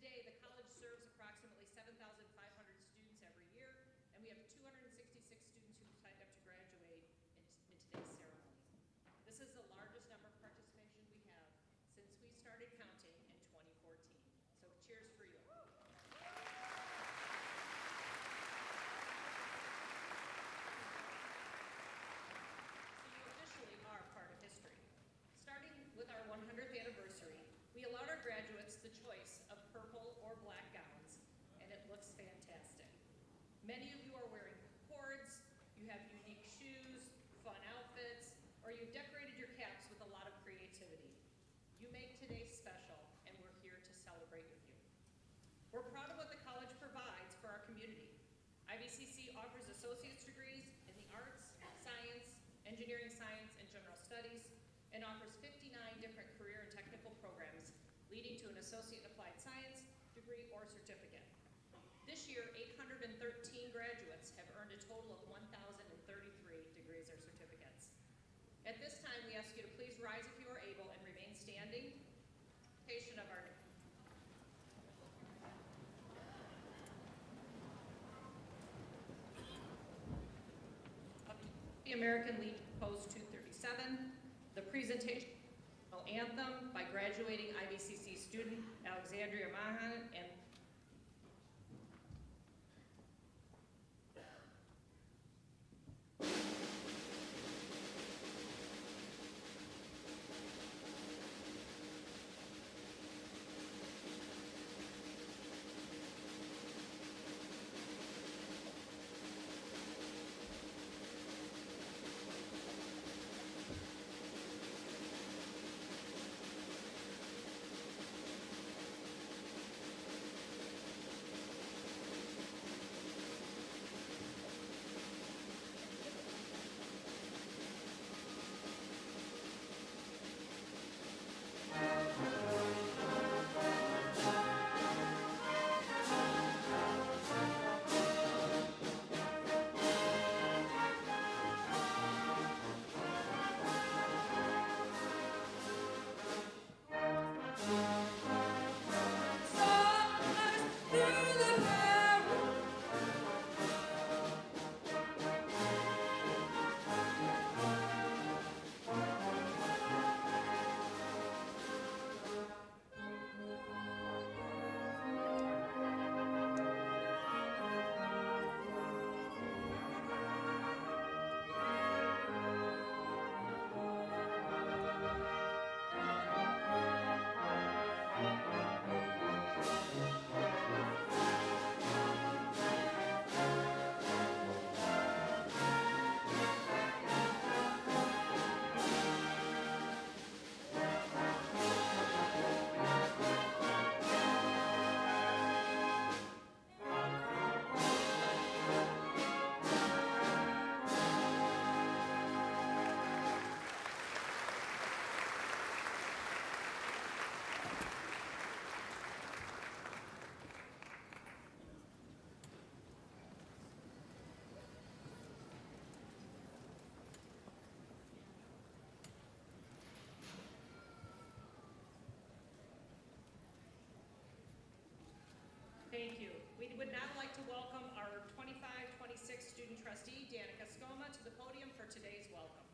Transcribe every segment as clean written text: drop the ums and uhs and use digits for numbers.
Today, the college serves approximately 7,500 students every year, and we have 266 students who signed up to graduate in today's ceremony. This is the largest number of participation we have since we started counting in 2014. So cheers for you. Are part of history. Starting with our 100th anniversary, we allowed our graduates the choice of purple or black gowns, and it looks fantastic. Many of you are wearing cords, you have unique shoes, fun outfits, or you've decorated your caps with a lot of creativity. You make today special, and we're here to celebrate with you. We're proud of what the college provides for our community. IVCC offers associate's degrees in the arts, science, engineering science, and general studies, and offers 59 different career and technical programs, leading to an associate in applied science degree or certificate. This year, 813 graduates have earned a total of 1,033 degrees or certificates. At this time, we ask you to please rise if you are able and remain standing. Presentation of our the American Legion Post 237, the presentation anthem by graduating IVCC student Alexandria Mahan and Thank you. We would now like to welcome our 25-26 student trustee, Danica Scoma, to the podium for today's welcome.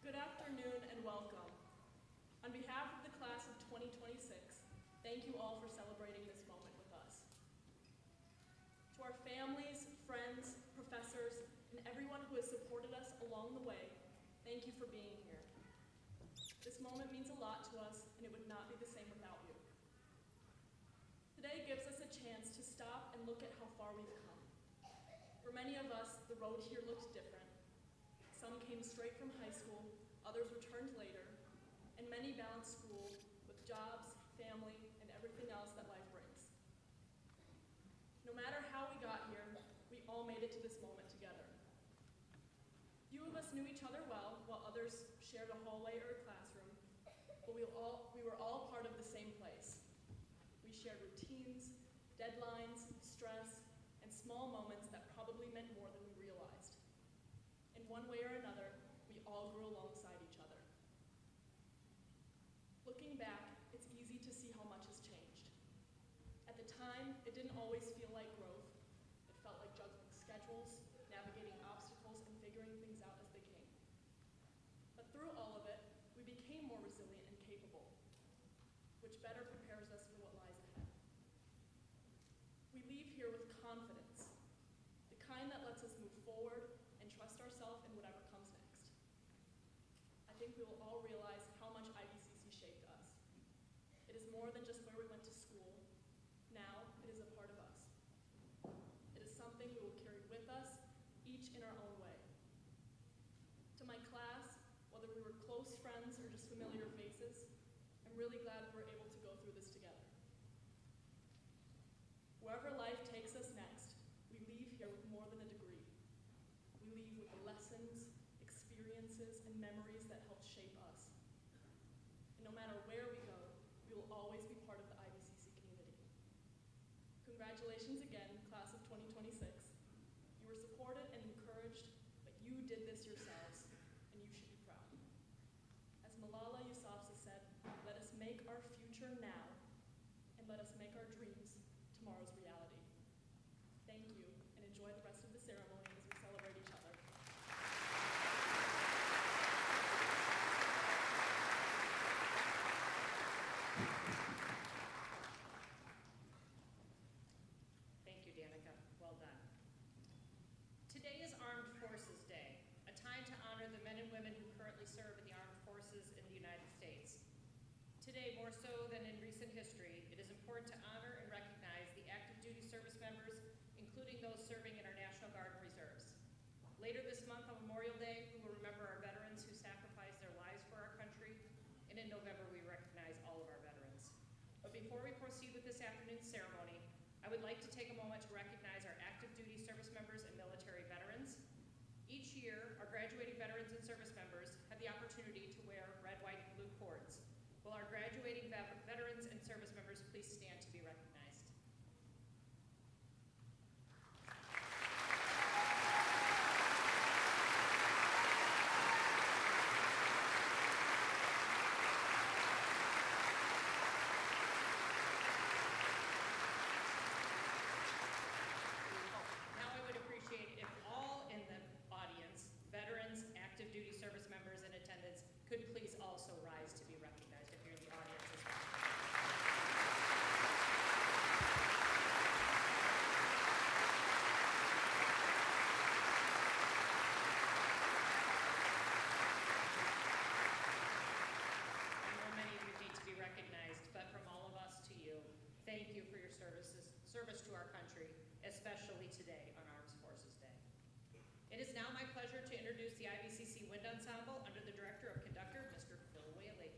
Good afternoon and welcome. On behalf of the class of 2026, thank you all for celebrating this moment with us. To our families, friends, professors, and everyone who has supported us along the way, thank you for being here. This moment means a lot to us, and it would not be the same without you. Today gives us a chance to stop and look at how far we've come. For many of us, the road here looks different. Some came straight from high school, others returned later, and many balanced school with jobs, family, and everything else that life brings. No matter how we got here, we all made it to this moment together. Few of us knew each other well, while others shared a hallway or a classroom, but we were all part of the same place. We shared routines, deadlines, stress, and small moments that probably meant more than we realized. one way or another, we all grew alongside each other. Looking back, it's easy to see how much has changed. At the time, it didn't always feel like growth. It felt like juggling schedules, navigating obstacles, and figuring things out as they came. But through all of it, we became more resilient and capable, which better prepares us for what lies ahead. We leave here with confidence, the kind that lets us move forward and trust ourselves in whatever comes next. I think we will all realize how much IVCC shaped us. It is more than just where we went to school. Now, it is a part of us. It is something we will carry with us, each in our own way. To my class, whether we were close friends or just familiar faces, I'm really glad we were able to go through this together. Wherever life takes us next, we leave here with more than a degree. We leave with the lessons, experiences, and memories that helped shape us. And no matter where we go, we will always be part of the IVCC community. Congratulations again, class of 2026. You were supported and encouraged, but you did this yourselves, and you should be proud. As Malala Yousafzai said, let us make our future now, and let us make our dreams tomorrow's reality. Thank you, and enjoy the rest of the ceremony as we celebrate each other. Thank you, Danica. Well done. Today is Armed Forces Day, a time to honor the men and women who currently serve in the armed forces in the United States. Today, more so than in recent history, it is important to honor and recognize the active duty service members, including those serving in our National Guard and Reserves. Later this month on Memorial Day, we will remember our veterans who sacrificed their lives for our country, and in November, we recognize all of our veterans. But before we proceed with this afternoon's ceremony, I would like to take a moment to recognize our active duty service members and military veterans. Each year, our graduating veterans and service members have the opportunity to wear red, white, and blue cords. Will our graduating veterans and service members please stand to be recognized? Now I would appreciate if all in the audience, veterans, active duty service members in attendance, could please also rise to be recognized if you're in the audience as well. I know many of you need to be recognized, but from all of us to you, thank you for your service to our country, especially today on Armed Forces Day. It is now my pleasure to introduce the IVCC Wind Ensemble under the Director of Conductor, Mr. Phil Whaley.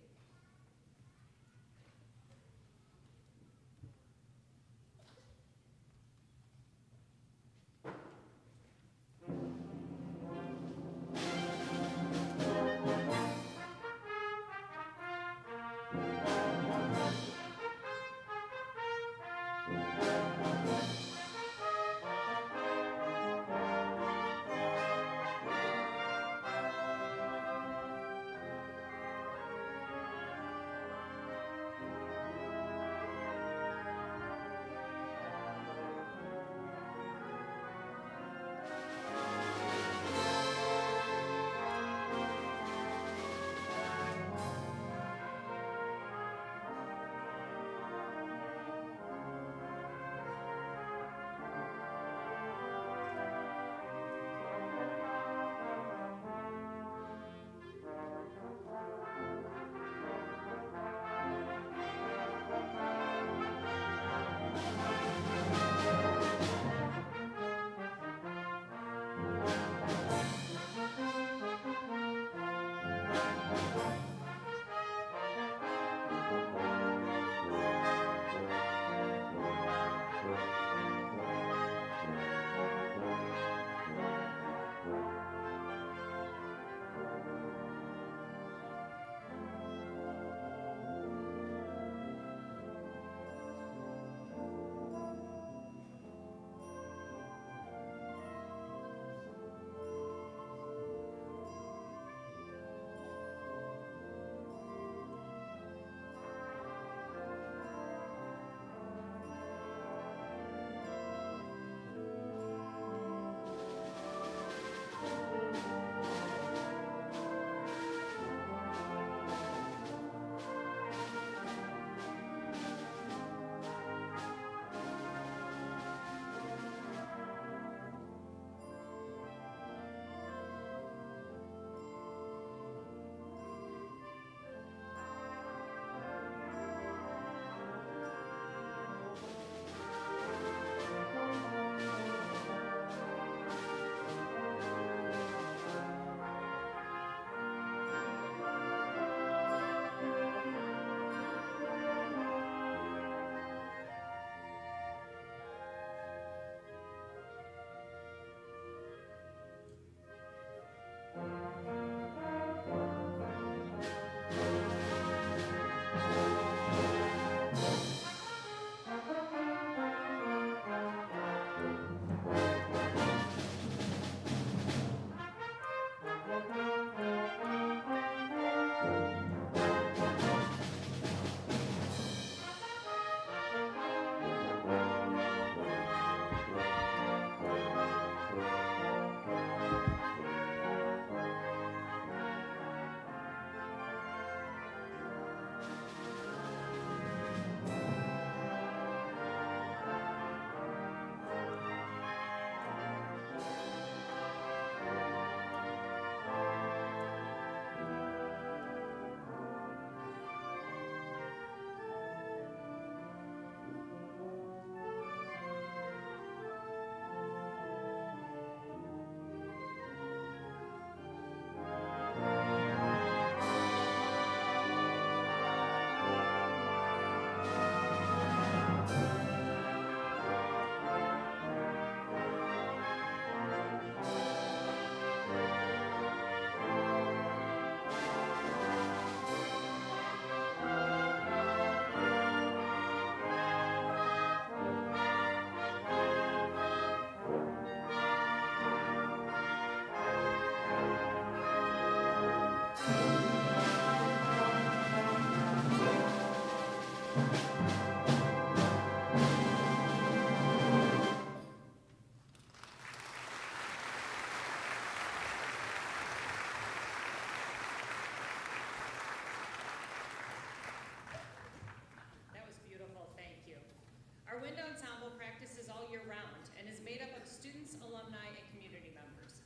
Our wind ensemble practices all year round and is made up of students, alumni, and community members.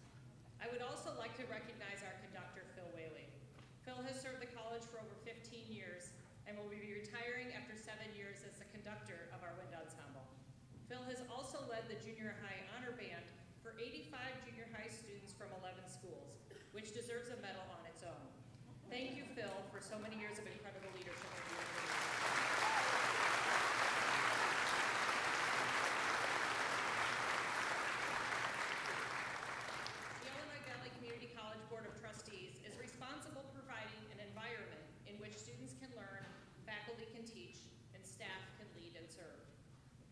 I would also like to recognize our conductor, Phil Whaley. Phil has served the college for over 15 years and will be retiring after 7 years as the conductor of our wind ensemble. Phil has also led the junior high honor band for 85 junior high students from 11 schools, which deserves a medal on its own. Thank you, Phil, for so many years of incredible leadership at the university. The Illinois Valley Community College Board of Trustees is responsible for providing an environment in which students can learn, faculty can teach, and staff can lead and serve.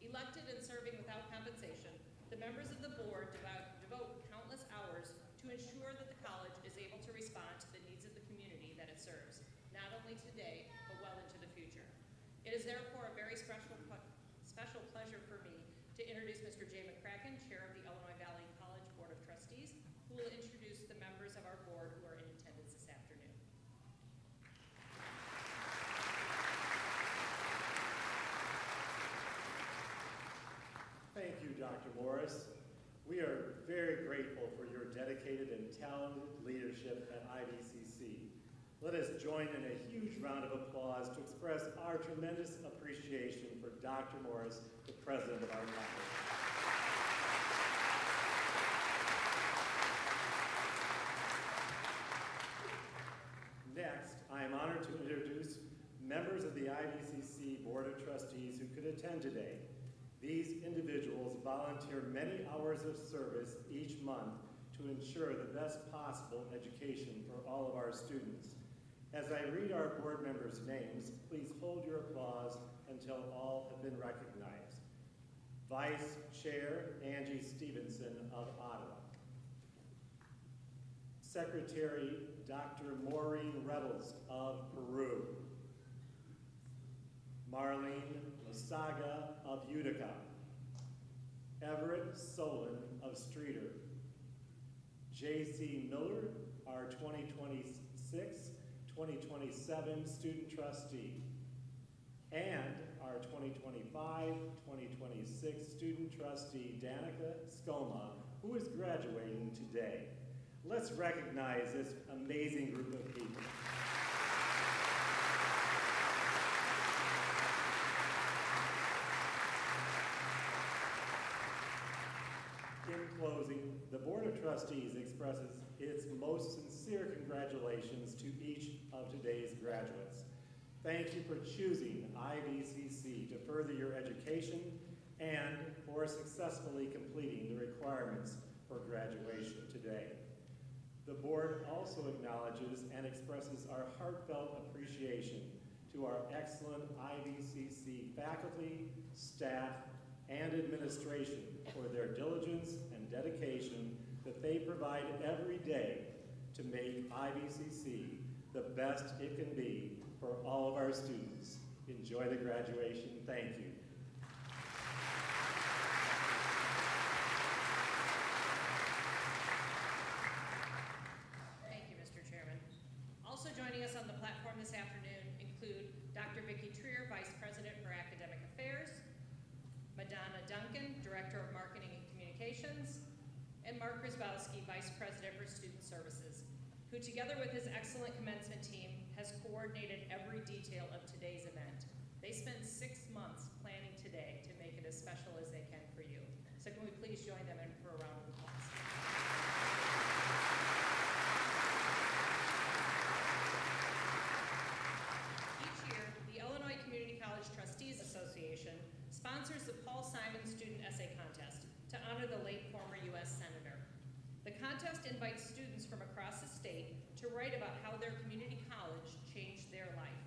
Elected and serving without compensation, the members of the board devote countless hours to ensure that the college is able to respond to the needs of the community that it serves, not only today, but well into the future. It is therefore a very special pleasure for me to introduce Mr. Jay McCracken, Chair of the Illinois Valley College Board of Trustees, who will introduce the members of our board who are in attendance this afternoon. Thank you, Dr. Morris. We are very grateful for your dedicated and talented leadership at IVCC. Let us join in a huge round of applause to express our tremendous appreciation for Dr. Morris, the president of our college. Next, I am honored to introduce members of the IVCC Board of Trustees who could attend today. These individuals volunteer many hours of service each month to ensure the best possible education for all of our students. As I read our board members' names, please hold your applause until all have been recognized. Vice Chair Angie Stevenson of Ottawa. Secretary Dr. Maureen Reynolds of Peru. Marlene Lasaga of Utica. Everett Solon of Streeter. J.C. Miller, our 2026-2027 student trustee. And our 2025-2026 student trustee, Danica Skoma, who is graduating today. Let's recognize this amazing group of people. In closing, the Board of Trustees expresses its most sincere congratulations to each of today's graduates. Thank you for choosing IVCC to further your education and for successfully completing the requirements for graduation today. The board also acknowledges and expresses our heartfelt appreciation to our excellent IVCC faculty, staff, and administration for their diligence and dedication that they provide every day to make IVCC the best it can be for all of our students. Enjoy the graduation. Thank you. Thank you, Mr. Chairman. Also joining us on the platform this afternoon include Dr. Vicki Trier, Vice President for Academic Affairs, Madonna Duncan, Director of Marketing and Communications, and Mark Grzybowski, Vice President for Student Services, who together with his excellent commencement team has coordinated every detail of today's event. They spent 6 months planning today to make it as special as they can for you. So can we please join them in for a round of applause? Each year, the Illinois Community College Trustees Association sponsors the Paul Simon Student Essay Contest to honor the late former U.S. Senator. The contest invites students from across the state to write about how their community college changed their life.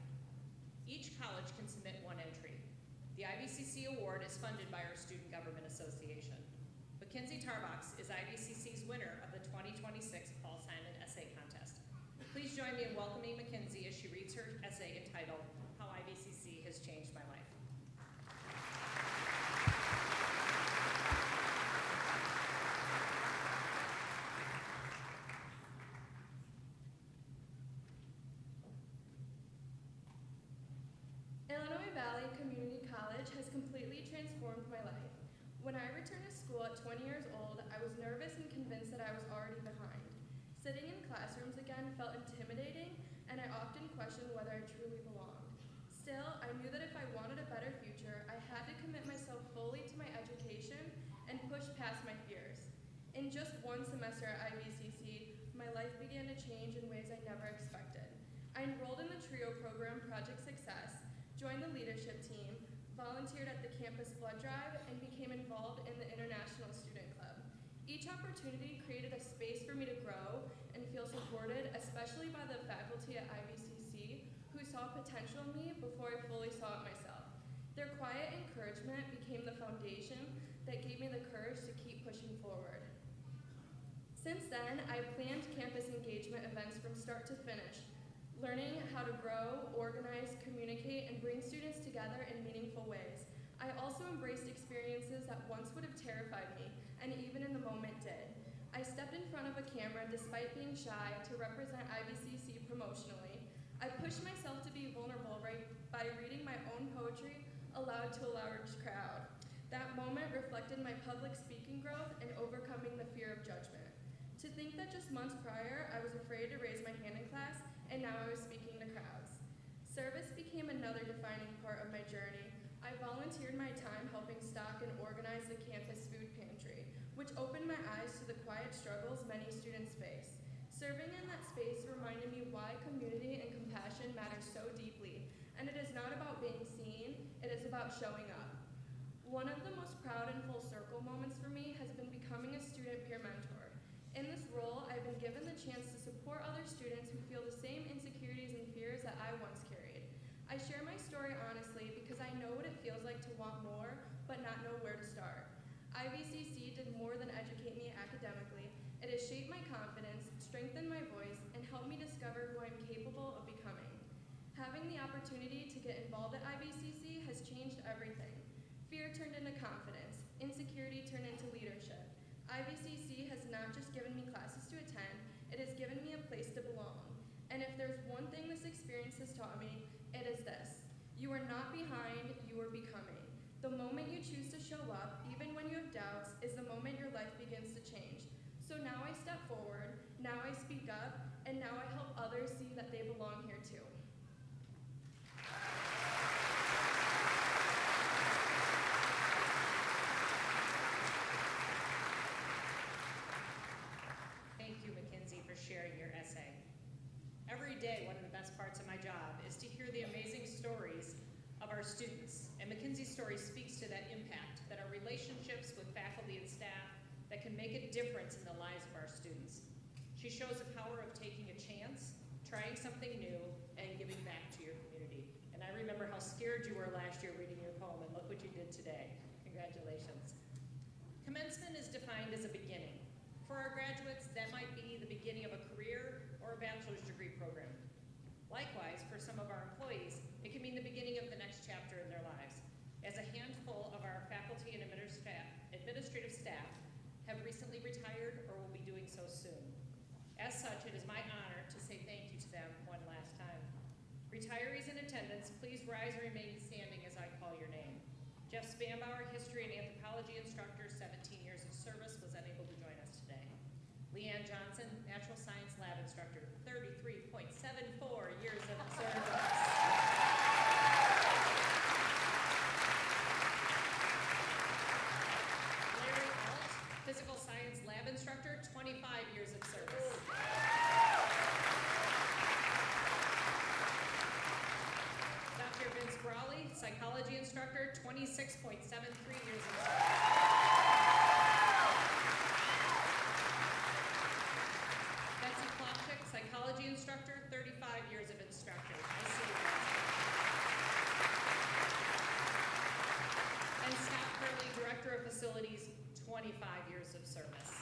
Each college can submit one entry. The IVCC award is funded by our Student Government Association. Mackenzie Tarbox is IVCC's winner of the 2026 Paul Simon Essay Contest. Please join me in welcoming Mackenzie as she reads her essay entitled, How IVCC Has Changed My Life. Illinois Valley Community College has completely transformed transformed my life. When I returned to school at 20 years old, I was nervous and convinced that I was already behind. Sitting in classrooms again felt intimidating, and I often questioned whether I truly belonged. Still, I knew that if I wanted a better future, I had to commit myself fully to my education and push past my fears. In just one semester at IVCC, my life began to change in ways I never expected. I enrolled in the TRIO program Project Success, joined the leadership team, volunteered at the campus blood drive, and became involved in the International Student Club. Each opportunity created a space for me to grow and feel supported, especially by the faculty at IVCC who saw potential in me before I fully saw it myself. Their quiet encouragement became the foundation that gave me the courage to keep pushing forward. Since then, I planned campus engagement events from start to finish, learning how to grow, organize, communicate, and bring students together in meaningful ways. I also embraced experiences that once would have terrified me, and even in the moment did. I stepped in front of a camera despite being shy to represent IVCC promotionally. I pushed myself to be vulnerable by reading my own poetry aloud to a large crowd. That moment reflected my public speaking growth and overcoming the fear of judgment. To think that just months prior, I was afraid to raise my hand in class, and now I was speaking to crowds. Service became another defining part of my journey. I volunteered my time helping stock and organize the campus food pantry, which opened my eyes to the quiet struggles many students face. Serving in that space reminded me why community and compassion matter so deeply, and it is not about being seen, it is about showing up. One of the most proud and full circle moments for me has been becoming a student peer mentor. In this role, I've been given the chance to support other students who feel the same insecurities and fears that I once carried. I share my story honestly because I know what it feels like to want more, but not know where to start. IVCC did more than educate me academically. It has shaped my confidence, strengthened my voice, and helped me discover who I'm capable of becoming. Having the opportunity to get involved at IVCC has changed everything. Fear turned into confidence, insecurity turned into leadership. IVCC has not just given me classes to attend, it has given me a place to belong. And if there's one thing this experience has taught me, it is this. You are not behind, you are becoming. The moment you choose to show up, even when you have doubts, is the moment your life begins to change. So now I step forward, now I speak up, and now I help others see that they belong here too. Thank you, Mackenzie, for sharing your essay. Every day, one of the best parts of my job is to hear the amazing stories of our students. And Mackenzie's story speaks to that impact, that our relationships with faculty and staff that can make a difference in the lives of our students. She shows the power of taking a chance, trying something new, and giving back to your community. And I remember how scared you were last year reading your poem, and look what you did today. Congratulations. Commencement is defined as a beginning. For our graduates, that might be the beginning of a career or a bachelor's degree program. Likewise, for some of our employees, it can mean the beginning of the next chapter in their lives. As a handful of our faculty and administrative staff have recently retired or will be doing so soon. As such, it is my honor to say thank you to them one last time. Retirees in attendance, please rise and remain standing as I call your name. Jeff Spanbauer, history and anthropology instructor, 17 years of service, was unable to join us today. Leanne Johnson, natural science lab instructor, 33.74 years of service. Larry Alt, physical science lab instructor, 25 years of service. Dr. Vince Brawley, psychology instructor, 26.73 years of service. Psychology instructor, 35 years of instruction. I see you guys. And Scott Curley, director of facilities, 25 years of service.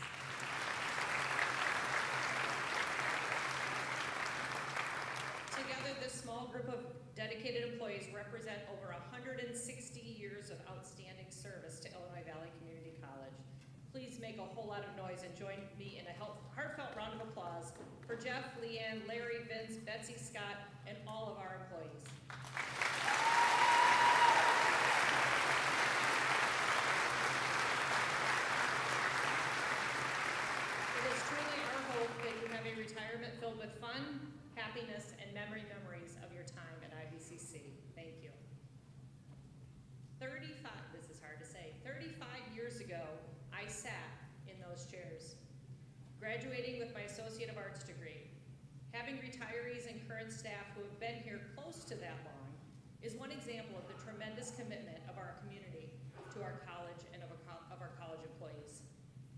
Together, this small group of dedicated employees represent over 160 years of outstanding service to Illinois Valley Community College. Please make a whole lot of noise and join me in a heartfelt round of applause for Jeff, Leanne, Larry, Vince, Betsy, Scott, and all of our employees. retirement filled with fun, happiness, and memories of your time at IVCC. Thank you. 35 years ago, I sat in those chairs, graduating with my Associate of Arts degree. Having retirees and current staff who have been here close to that long is one example of the tremendous commitment of our community to our college and of our college employees.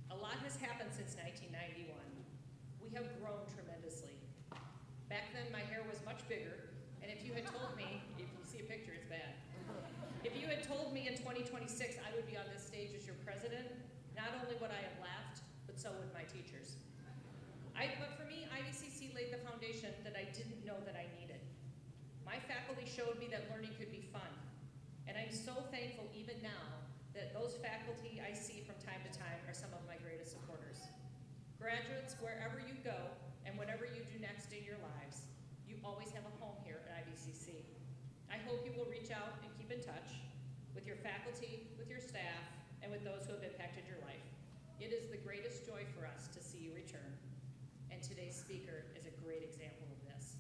A lot has happened since 1991. We have grown tremendously. Back then, my hair was much bigger, and if you had told me, if you see a picture, it's bad. If you had told me in 2026 I would be on this stage as your president, not only would I have laughed, but so would my teachers. But for me, IVCC laid the foundation that I didn't know that I needed. My faculty showed me that learning could be fun, and I'm so thankful even now that those faculty I see from time to time are some of my greatest supporters. Graduates, wherever you go and whatever you do next in your lives, you always have a home here at IVCC. I hope you will reach out and keep in touch with your faculty, with your staff, and with those who have impacted your life. It is the greatest joy for us to see you return, and today's speaker is a great example of this.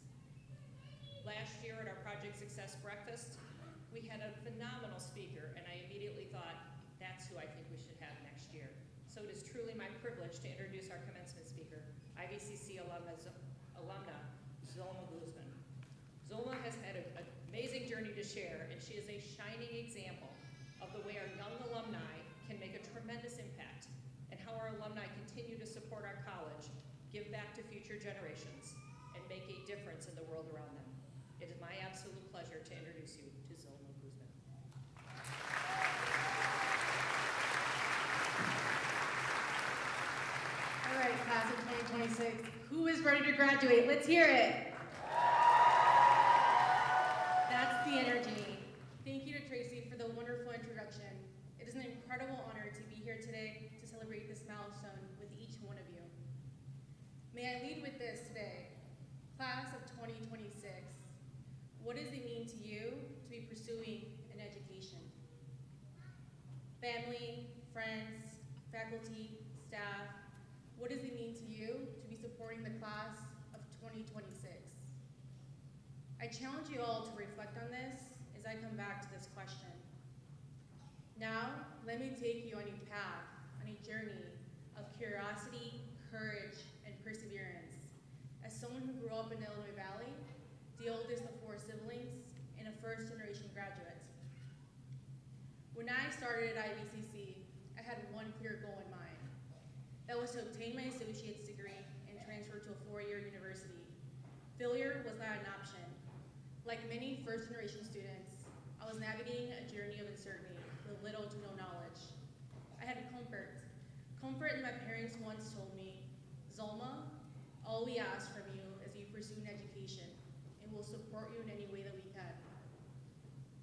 Last year at our Project Success Breakfast, we had a phenomenal speaker, and I immediately thought, that's who I think we should have next year. So it is truly my privilege to introduce our commencement speaker, IVCC alumna Zulma Guzman. Zulma has had an amazing journey to share, and she is a shining example of the way our young alumni can make a tremendous impact, and how our alumni continue to support our college, give back to future generations, and make a difference in the world around them. It is my absolute pleasure to introduce you to Zulma Guzman. All right, class of 2026, who is ready to graduate? Let's hear it. That's the energy. Thank you to Tracy for the wonderful introduction. It is an incredible honor to be here today to celebrate this milestone with each one of you. May I lead with this today? Class of 2026, what does it mean to you to be pursuing an education? Family, friends, faculty, staff, what does it mean to you to be supporting the class of 2026? I challenge you all to reflect on this as I come back to this question. Now, let me take you on a path, on a journey of curiosity, courage, and perseverance. As someone who grew up in the Illinois Valley, the oldest of 4 siblings, and a first-generation graduate. When I started at IVCC, I had one clear goal in mind. That was to obtain my associate's degree and transfer to a 4-year university. Failure was not an option. Like many first-generation students, I was navigating a journey of uncertainty with little to no knowledge. I had comfort. Comfort in my parents once told me, Zulma, all we ask from you is you pursue an education, and we'll support you in any way that we can.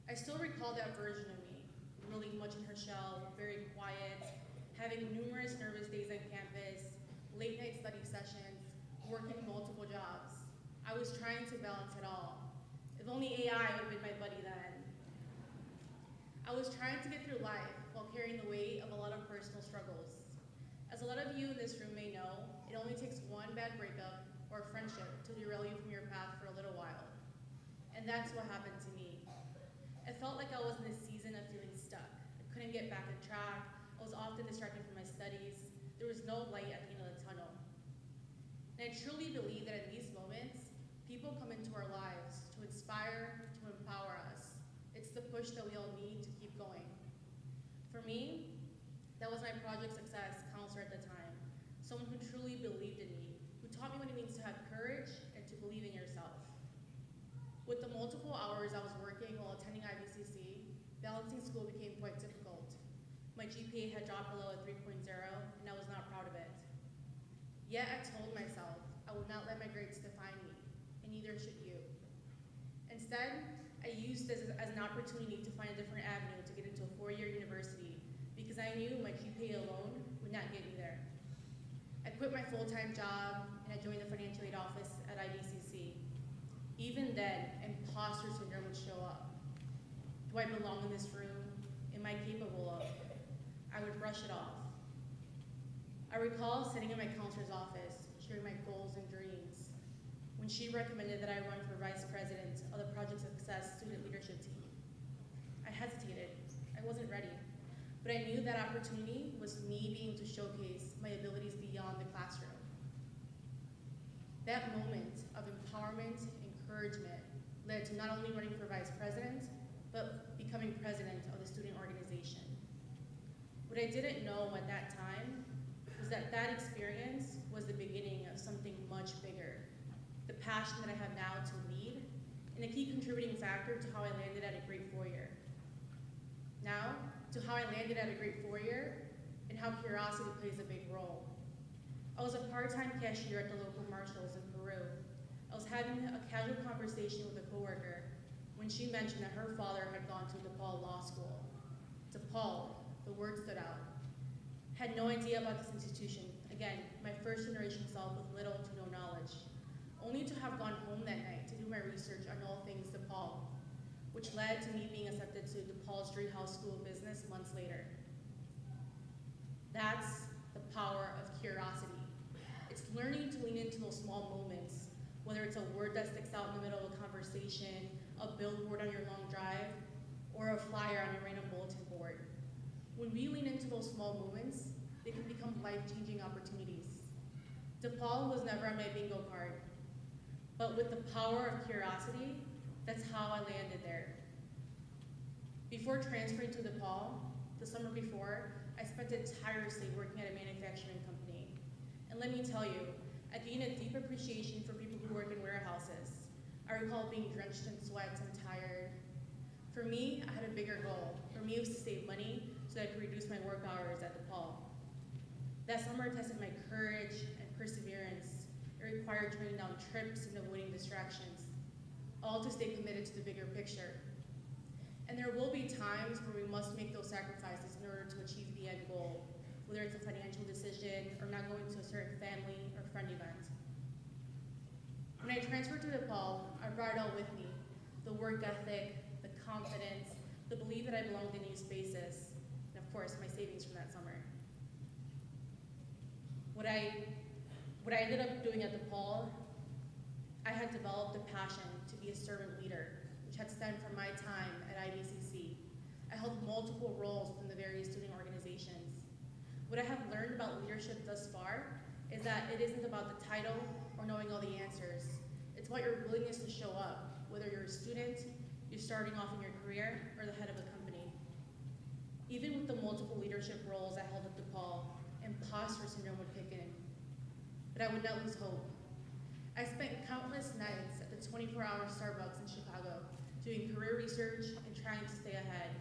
I still recall that version of me, really much in her shell, very quiet, having numerous nervous days on campus, late-night study sessions, working multiple jobs. I was trying to balance it all. If only AI would have been my buddy then. I was trying to get through life while carrying the weight of a lot of personal struggles. As a lot of you in this room may know, it only takes one bad breakup or friendship to derail you from your path for a little while. And that's what happened to me. It felt like I was in a season of feeling stuck. I couldn't get back on track. I was often distracted from my studies. There was no light at the end of the tunnel. And I truly believe that in these moments, people come into our lives to inspire, to empower us. It's the push that we all need to keep going. For me, that was my Project Success counselor at the time, someone who truly believed in me, who taught me what it means to have courage and to believe in yourself. With the multiple hours I was working while attending IVCC, balancing school became quite difficult. My GPA had dropped below a 3.0, and I was not proud of it. Yet I told myself I would not let my grades define me, and neither should you. Instead, I used this as an opportunity to find a different avenue to get into a 4-year university, because I knew my GPA alone would not get me there. I quit my full-time job, and I joined the financial aid office at IVCC. Even then, imposter syndrome would show up. Do I belong in this room? Am I capable of? I would brush it off. I recall sitting in my counselor's office, sharing my goals and dreams when she recommended that I run for vice president of the Project Success student leadership team. I hesitated. I wasn't ready. But I knew that opportunity was me being able to showcase my abilities beyond the classroom. That moment of empowerment and encouragement led to not only running for vice president, but becoming president of the student organization. What I didn't know at that time was that that experience was the beginning of something much bigger. The passion that I have now to lead, and a key contributing factor to how I landed at a great four-year. Now, to how I landed at a great four-year, and how curiosity plays a big role. I was a part-time cashier at the local Marshalls in Peru. I was having a casual conversation with a coworker when she mentioned that her father had gone to DePaul Law School. DePaul, the word stood out. Had no idea about this institution. Again, my first generation self with little to no knowledge. Only to have gone home that night to do my research on all things DePaul, which led to me being accepted to DePaul's Driehaus School of Business months later. That's the power of curiosity. It's learning to lean into those small moments, whether it's a word that sticks out in the middle of a conversation, a billboard on your long drive, or a flyer on your random bulletin board. When we lean into those small moments, they can become life-changing opportunities. DePaul was never on my bingo card, but with the power of curiosity, that's how I landed there. Before transferring to DePaul, the summer before, I spent it tirelessly working at a manufacturing company. And let me tell you, I gained a deep appreciation for people who work in warehouses. I recall being drenched in sweat and tired. For me, I had a bigger goal. For me, it was to save money so that I could reduce my work hours at DePaul. That summer tested my courage and perseverance. It required turning down trips and avoiding distractions, all to stay committed to the bigger picture. And there will be times where we must make those sacrifices in order to achieve the end goal, whether it's a financial decision or not going to a certain family or friend event. When I transferred to DePaul, I brought it all with me: the work ethic, the confidence, the belief that I belonged in new spaces, and of course, my savings from that summer. What I ended up doing at DePaul, I had developed a passion to be a servant leader, which had stemmed from my time at IVCC. I held multiple roles within the various student organizations. What I have learned about leadership thus far is that it isn't about the title or knowing all the answers. It's about your willingness to show up, whether you're a student, you're starting off in your career, or the head of a company. Even with the multiple leadership roles I held at DePaul, imposter syndrome would kick in. But I would not lose hope. I spent countless nights at the 24-hour Starbucks in Chicago doing career research and trying to stay ahead.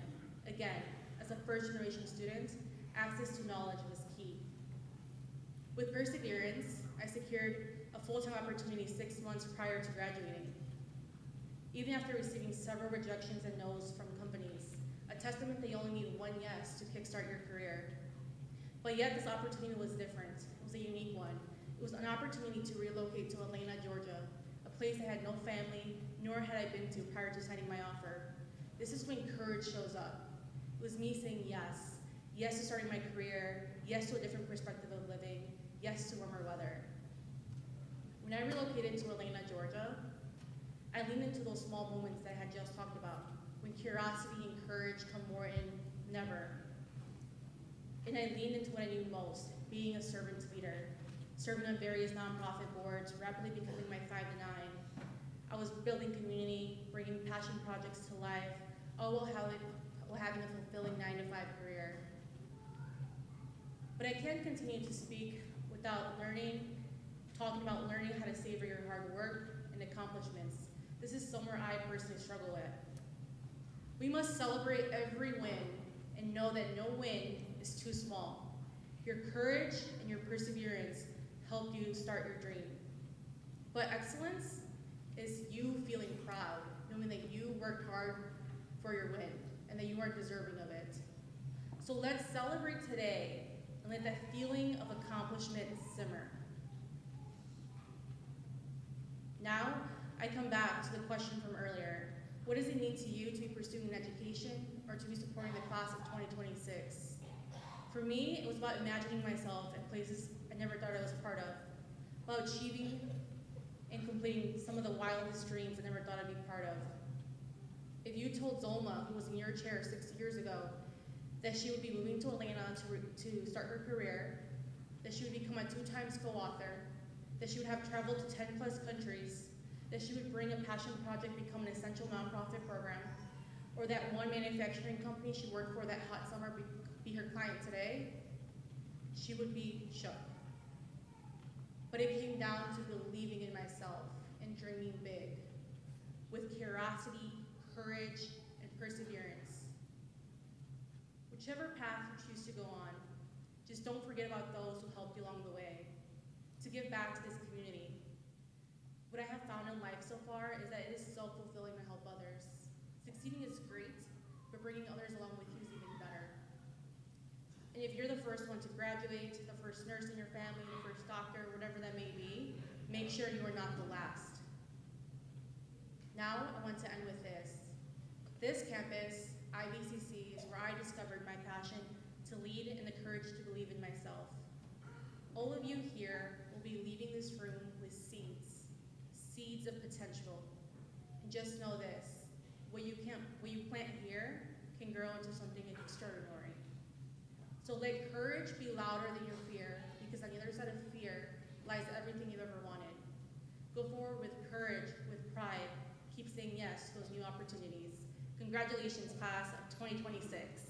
Again, as a first-generation student, access to knowledge was key. With perseverance, I secured a full-time opportunity 6 months prior to graduating. Even after receiving several rejections and no's from companies, a testament that you only need one yes to kickstart your career. But yet this opportunity was different. It was a unique one. It was an opportunity to relocate to Atlanta, Georgia, a place I had no family, nor had I been to prior to signing my offer. This is when courage shows up. It was me saying yes. Yes to starting my career, yes to a different perspective of living, yes to warmer weather. When I relocated to Atlanta, Georgia, I leaned into those small moments that I had just talked about, when curiosity and courage come more in never. And I leaned into what I knew most, being a servant leader, serving on various nonprofit boards, rapidly becoming my 5 to 9. I was building community, bringing passion projects to life, all while having a fulfilling 9 to 5 career. But I can't continue to speak without talking about learning how to savor your hard work and accomplishments. This is somewhere I personally struggle with. We must celebrate every win and know that no win is too small. Your courage and your perseverance help you start your dream. But excellence is you feeling proud, knowing that you worked hard for your win and that you are deserving of it. So let's celebrate today and let that feeling of accomplishment simmer. Now, I come back to the question from earlier. What does it mean to you to be pursuing an education or to be supporting the class of 2026? For me, it was about imagining myself in places I never thought I was part of. while achieving and completing some of the wildest dreams I never thought I'd be part of. If you told Zolma, who was in your chair 6 years ago, that she would be moving to Atlanta to start her career, that she would become a 2 times co-author, that she would have traveled to 10 plus countries, that she would bring a passion project become an essential nonprofit program, or that one manufacturing company she worked for that hot summer be her client today, she would be shook. But it came down to believing in myself and dreaming big, with curiosity, courage, and perseverance. Whichever path you choose to go on, just don't forget about those who helped you along the way, to give back to this community. What I have found in life so far is that it is so fulfilling to help others. Succeeding is great, but bringing others along with you is even better. And if you're the first one to graduate, the first nurse in your family, the first doctor, whatever that may be, make sure you are not the last. Now, I want to end with this. This campus, IVCC, is where I discovered my passion to lead and the courage to believe in myself. All of you here will be leaving this room with seeds of potential. And just know this, what you plant here can grow into something extraordinary. So let courage be louder than your fear, because on the other side of fear lies everything you've ever wanted. Go forward with courage, with pride. Keep saying yes to those new opportunities. Congratulations, class of 2026.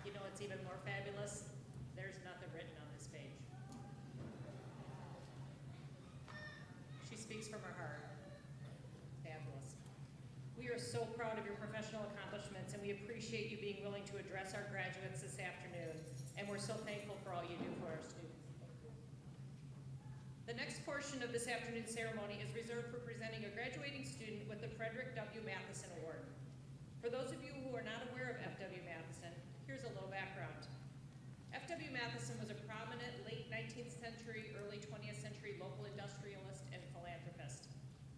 You know what's even more fabulous? There's nothing written on this page. She speaks from her heart. Fabulous. We are so proud of your professional accomplishments, and we appreciate you being willing to address our graduates this afternoon. And we're so thankful for all you do for our students. The next portion of this afternoon's ceremony is reserved for presenting a graduating student with the Frederick W. Matheson Award. For those of you who are not aware of F.W. Matheson, here's a little background. F.W. Matheson was a prominent late 19th century, early 20th century local industrialist and philanthropist.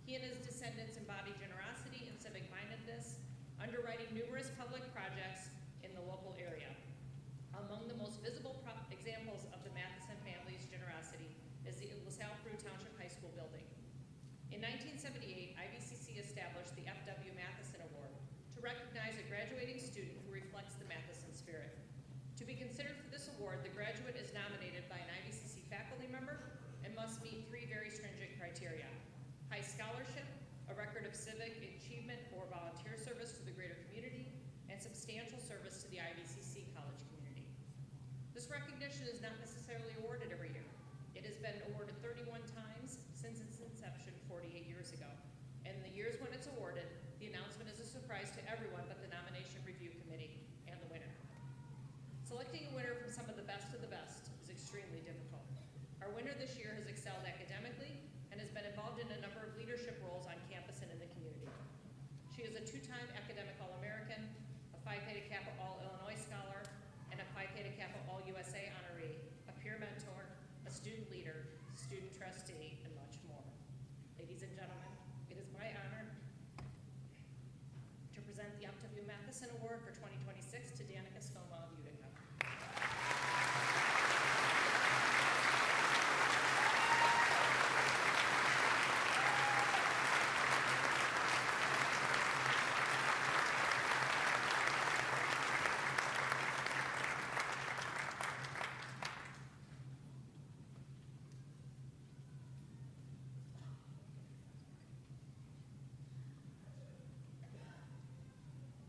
He and his descendants embodied generosity and civic-mindedness, underwriting numerous public projects in the local area. Among the most visible examples of the Matheson family's generosity is the LaSalle Peru Township High School building. In 1978, IVCC established the F.W. Matheson Award to recognize a graduating student who reflects the Matheson spirit. To be considered for this award, the graduate is nominated by an IVCC faculty member and must meet 3 very stringent criteria: high scholarship, a record of civic achievement or volunteer service to the greater community, and substantial service to the IVCC college community. This recognition is not necessarily awarded every year. It has been awarded 31 times since its inception 48 years ago. And in the years when it's awarded, the announcement is a surprise to everyone but the nomination review committee and the winner. Selecting a winner from some of the best is extremely difficult. Our winner this year has excelled academically and has been involved in a number of leadership roles on campus and in the community. She is a 2-time academic All-American, a Phi Theta Kappa All-Illinois Scholar, and a Phi Theta Kappa All-USA honoree, a peer mentor, a student leader, student trustee, and much more. Ladies and gentlemen, it is my honor to present the F.W. Matheson Award for 2026 to Danica Stoma of Utica.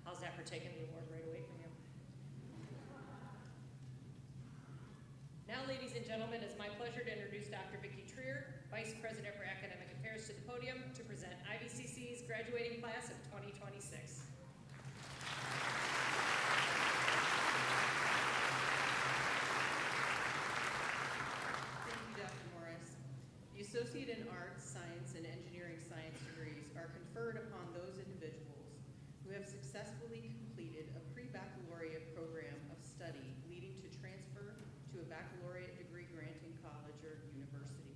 How's that for taking the award right away from you? Now, ladies and gentlemen, it's my pleasure to introduce Dr. Vicki Trier, Vice President for Academic Affairs, to the podium to present IVCC's graduating class of 2026. Thank you, Dr. Morris. The Associate in Arts, Science, and Engineering Science degrees are conferred upon those individuals who have successfully completed a pre-baccalaureate program of study leading to transfer to a baccalaureate degree granting college or university.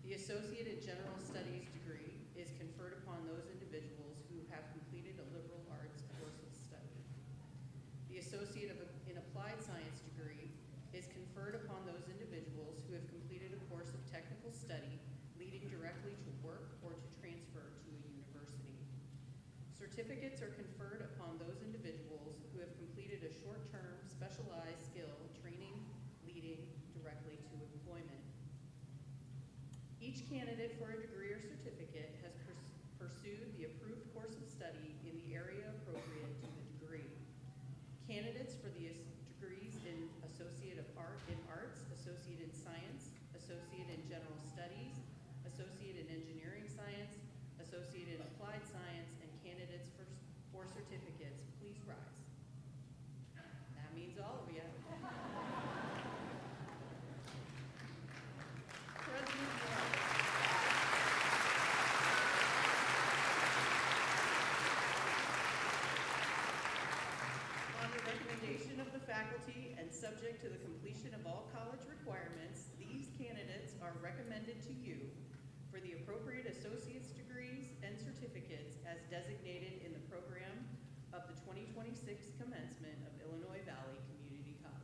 The Associate in General Studies degree is conferred upon those individuals who certificates are conferred upon those individuals who have completed a short-term specialized skill training leading directly to employment. Each candidate for a degree or certificate has pursued the approved course of study in the area appropriate to the degree. Candidates for the degrees in Associate of Arts, Associate in Science, Associate in General Studies, Associate in Engineering Science, Associate in Applied Science, and candidates for certificates, please rise. That means all of you. President Morris. On the recommendation of the faculty and subject to the completion of all college requirements, these candidates are recommended to you for the appropriate associate's degrees and certificates as designated in the program of the 2026 commencement of Illinois Valley Community College.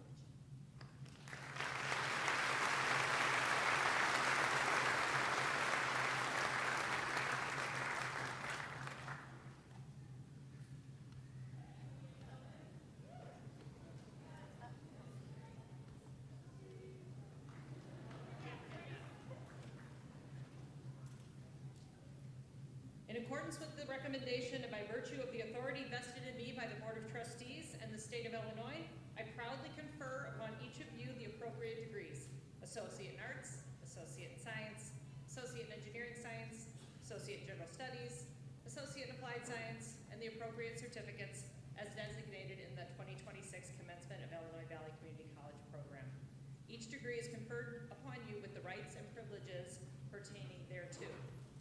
In accordance with the recommendation and by virtue of the authority vested in me by the Board of Trustees and the State of Illinois, I proudly confer upon each of you the appropriate degrees: Associate in Arts, Associate in Science, Associate in Engineering Science, Associate in General Studies, Associate in Applied Science, and the appropriate certificates as designated in the 2026 commencement of Illinois Valley Community College program. Each degree is conferred upon you with the rights and privileges pertaining thereto.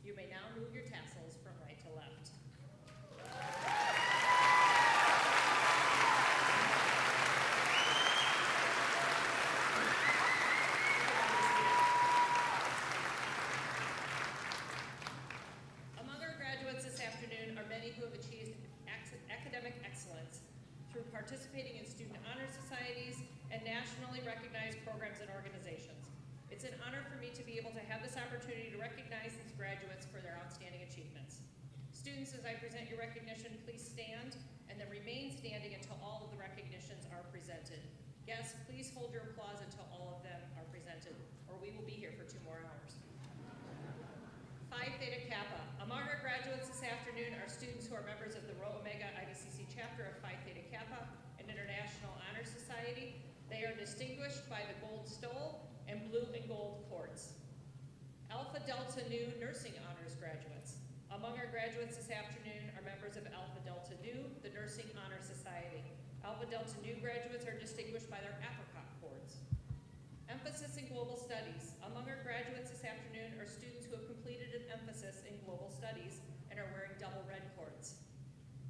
You may now move your tassels from right to left. Among our graduates this afternoon are many who have achieved academic excellence through participating in student honor societies and nationally recognized programs and organizations. It's an honor for me to be able to have this opportunity to recognize these graduates for their outstanding achievements. Students, as I present your recognition, please stand and then remain standing until all of the recognitions are presented. Guests, please hold your applause until all of them are presented, or we will be here for 2 more hours. Phi Theta Kappa. Among our graduates this afternoon are students who are members of the Rho Omega IVCC chapter of Phi Theta Kappa, an international honor society. They are distinguished by the gold stole and blue and gold cords. Alpha Delta Nu nursing honors graduates. Among our graduates this afternoon are members of Alpha Delta Nu, the Nursing Honor Society. Alpha Delta Nu graduates are distinguished by their apricot cords. Emphasis in Global Studies. Among our graduates this afternoon are students who have completed an emphasis in Global Studies and are wearing double red cords.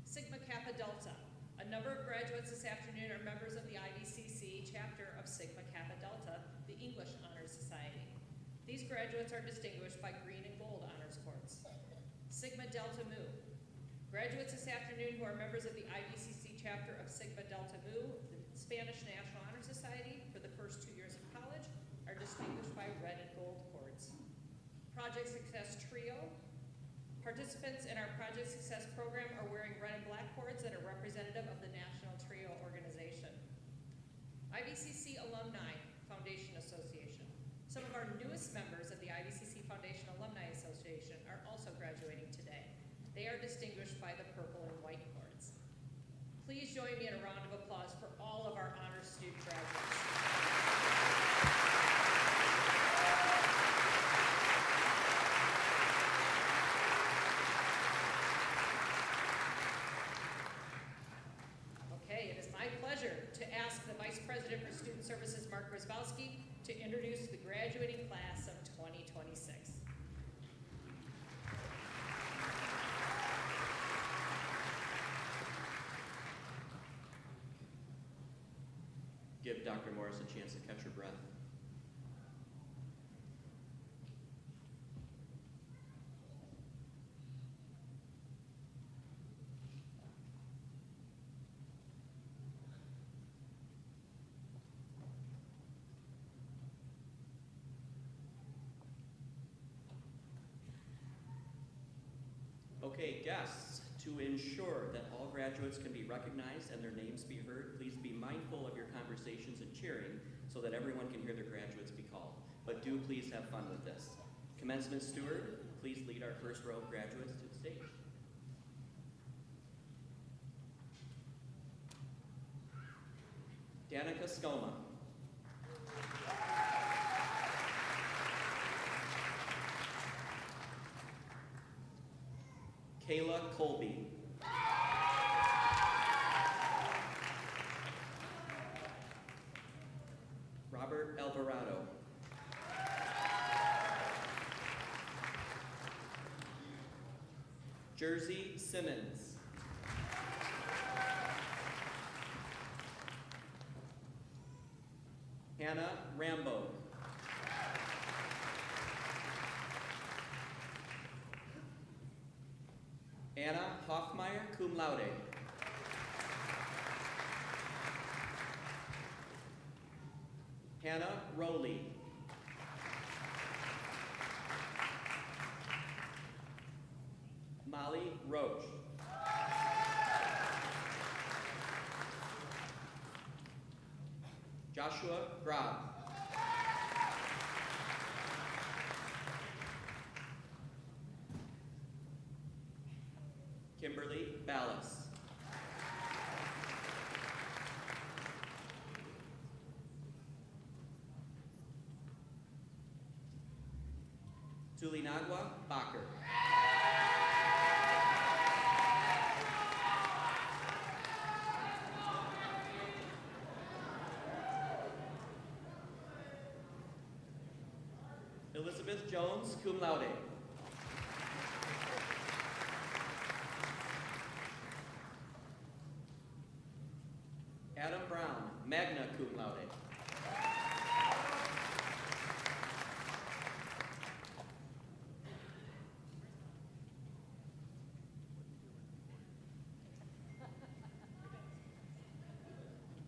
Sigma Kappa Delta. A number of graduates this afternoon are members of the IVCC chapter of Sigma Kappa Delta, the English Honors Society. These graduates are distinguished by green and gold honors cords. Sigma Delta Mu. Graduates this afternoon who are members of the IVCC chapter of Sigma Delta Mu, the Spanish National Honor Society, for the first 2 years of college, are distinguished by red and gold cords. Project Success Trio. Participants in our Project Success program are wearing red and black cords that are representative of the National Trio organization. IVCC Alumni Foundation Association. Some of our newest members of the IVCC Foundation Alumni Association are also graduating today. They are distinguished by the purple and white cords. Please join me in a round of applause for all of our honors student graduates. Okay, it is my pleasure to ask the Vice President for Student Services, Mark Grzybowski, to introduce the graduating class of 2026. Give Dr. Morris a chance to catch her breath. Okay, guests, To ensure that all graduates can be recognized and their names be heard, please be mindful of your conversations and cheering so that everyone can hear their graduates be called. But do please have fun with this. Commencement steward, please lead our first row of graduates to the stage. Danica Skoma. Kayla Colby. Robert Alvarado. Jersey Simmons. Hannah Rambo. Anna Hoffmeyer, cum laude. Hannah Rowley. Molly Roach. Joshua Grob. Kimberly Ballas. Tulinagua Bacher. Elizabeth Jones, cum laude. Adam Brown, magna cum laude.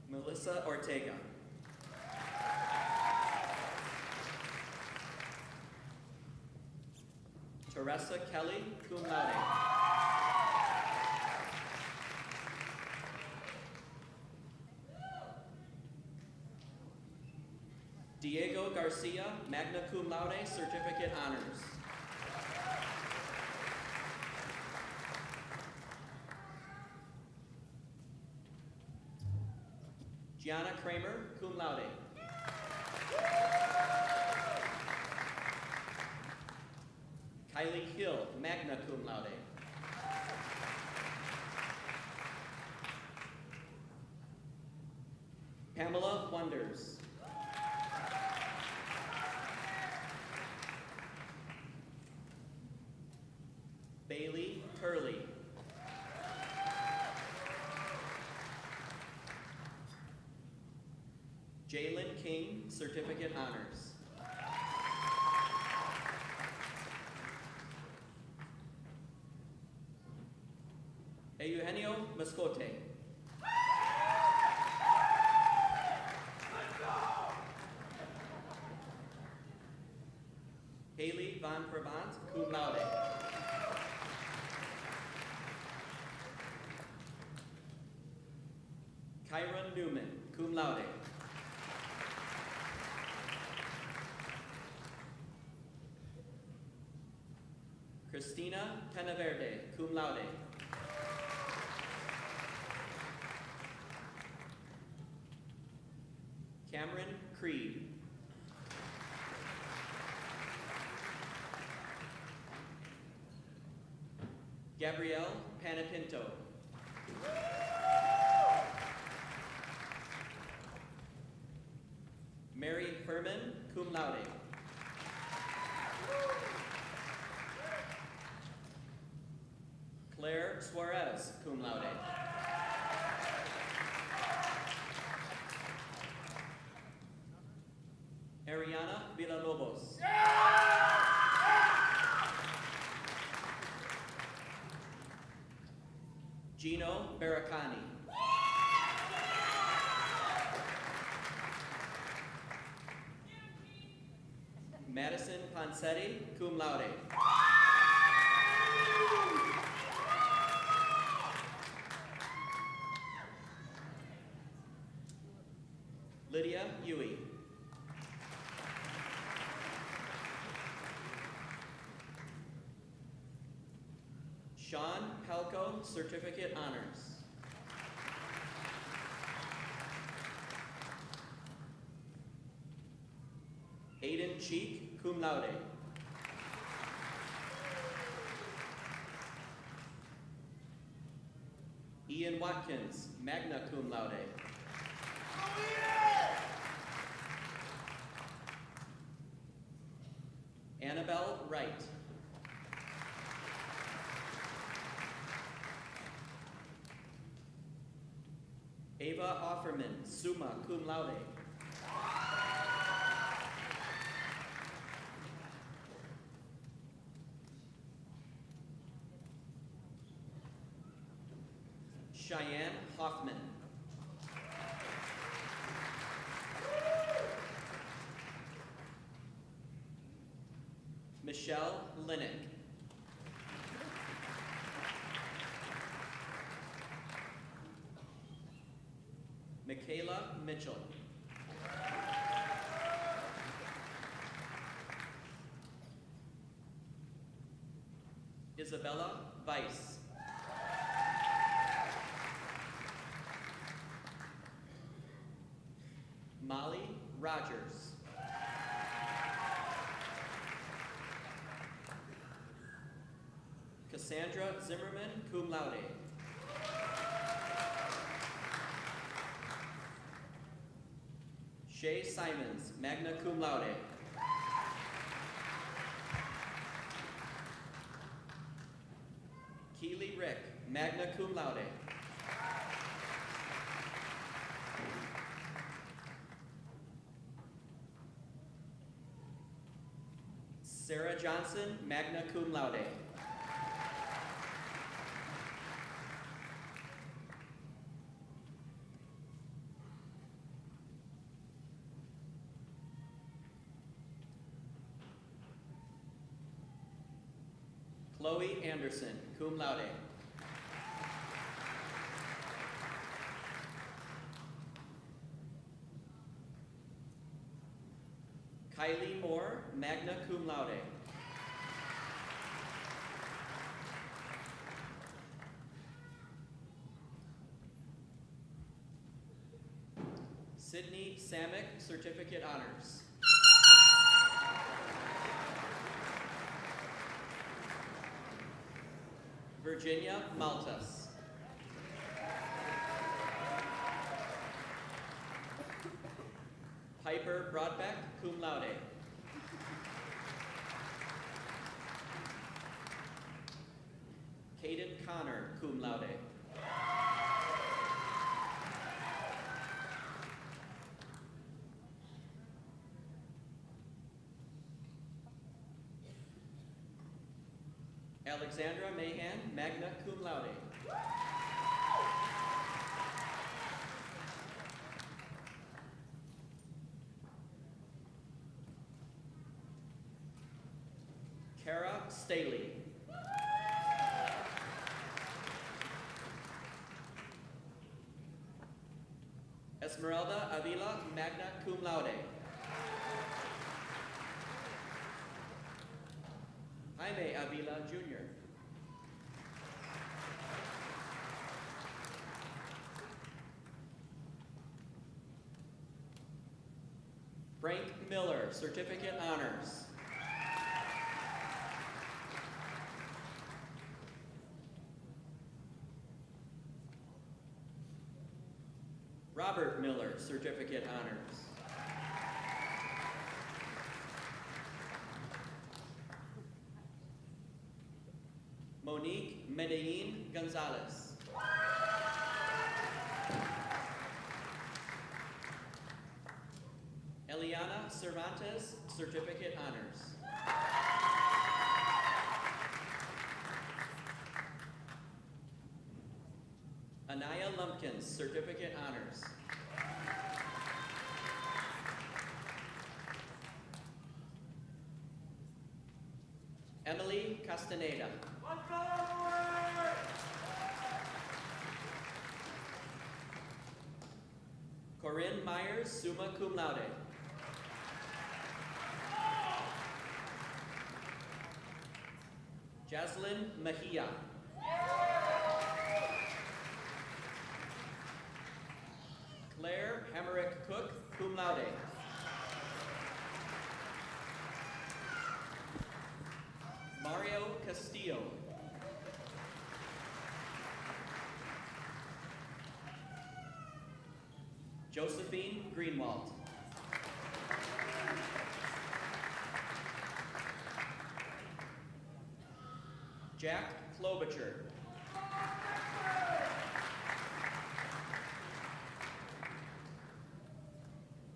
Melissa Ortega. Teresa Kelly, cum laude. Diego Garcia, magna cum laude, certificate honors. Gianna Kramer, cum laude. Kylie Hill, magna cum laude. Pamela Wonders. Bailey Turley. Jalen King, certificate honors. Eugenio Mascote. Haley Van Provence, cum laude. Kyron Newman, cum laude. Christina Penaverde, cum laude. Cameron Creed. Gabrielle Panapinto. Mary Furman, cum laude. Claire Suarez, cum laude. Ariana Villalobos. Gino Baracani. Madison Ponsetti, cum laude. Sean Pelko, Certificate Honors. Aiden Cheek, cum laude. Ian Watkins, magna cum laude. Annabelle Wright. Ava Offerman, summa cum laude. Cheyenne Hoffman. Michelle Linick. Michaela Mitchell. Isabella Weiss. Molly Rogers. Cassandra Zimmerman, cum laude. Shay Simons, magna cum laude. Keely Rick, magna cum laude. Sarah Johnson, magna cum laude. Chloe Anderson, cum laude. Kylie Moore, magna cum laude. Sydney Samick, certificate honors. Virginia Maltas. Piper Broadbeck, cum laude. Caden Connor, cum laude. Alexandra Mahan, magna cum laude. Kara Staley. Esmeralda Avila, magna cum laude. Jaime Avila, Jr. Frank Miller, certificate honors. Robert Miller, certificate honors. Monique Medellin Gonzalez. Eliana Cervantes, certificate honors. Anaya Lumpkins, certificate honors. Emily Castaneda. Corinne Myers, summa cum laude. Jaslyn Mejia. Hemerick Cook, cum laude. Mario Castillo. Josephine Greenwald. Jack Klobuchar.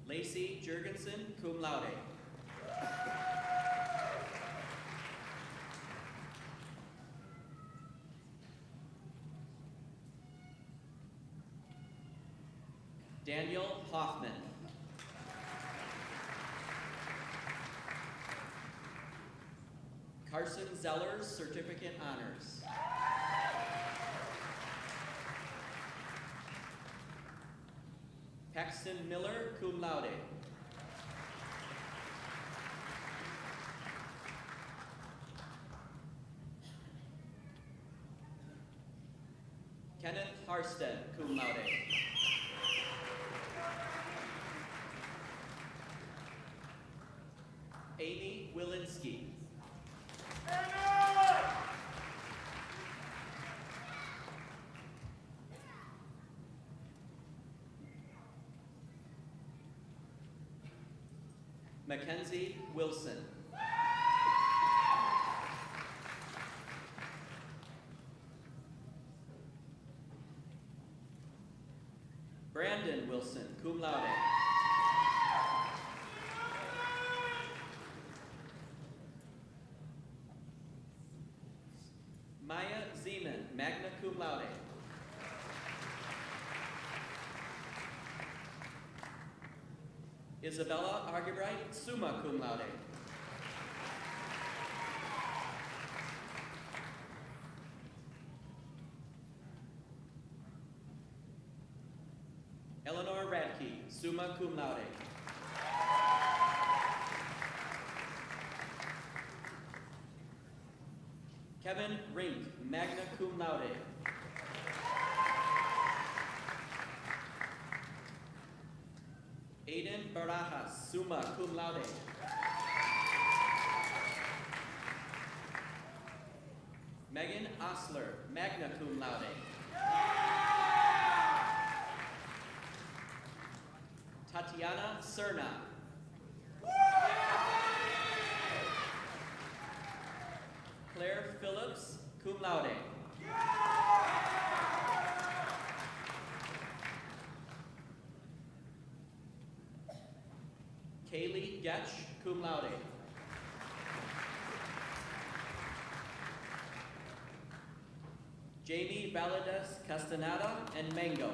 Lacey Jurgensen, cum laude. Daniel Hoffman. Carson Zellers, certificate honors. Paxton Miller, cum laude. Kenneth Harstead, cum laude. Amy Wilinski. Mackenzie Wilson. Brandon Wilson, cum laude. Maya Zeman, magna cum laude. Isabella Argebright, summa cum laude. Eleanor Radke, summa cum laude. Kevin Rink, magna cum laude. Aiden Barajas, summa cum laude. Megan Osler, magna cum laude. Tatiana Cerna. Claire Phillips, cum laude. Kaylee Getch, cum laude. Jamie Valadez Castaneda and Mango.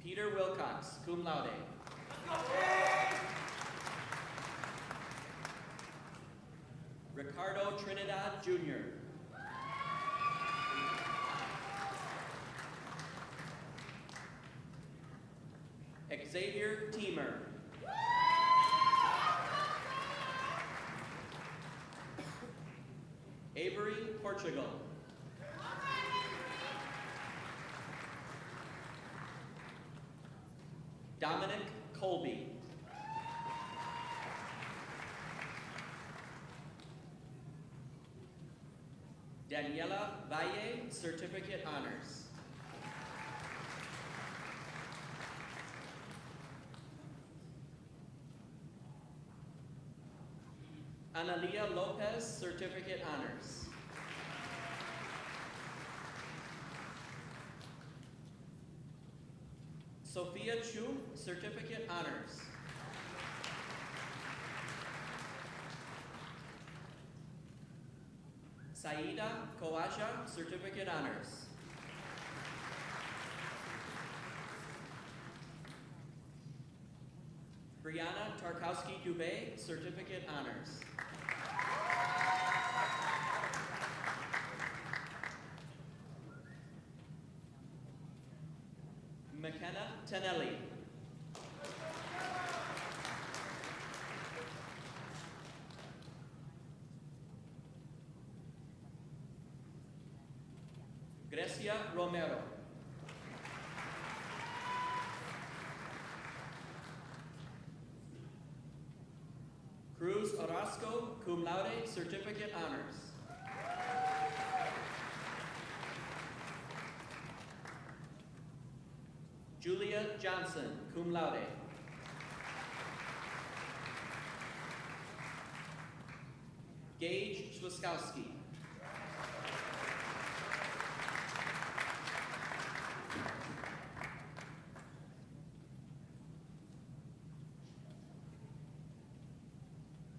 Peter Wilcox, cum laude. Ricardo Trinidad, Jr. Xavier Teamer. Avery Portugal. Dominic Colby. Daniela Valle, certificate honors. Analia Lopez, certificate honors. Sophia Chu, certificate honors. Saida Koasha, certificate honors. Brianna Tarkowski-Dubé, certificate honors. McKenna Tenelli. Alexia Romero. Cruz Orozco, cum laude, certificate honors. Julia Johnson, cum laude. Gage Swiskowski.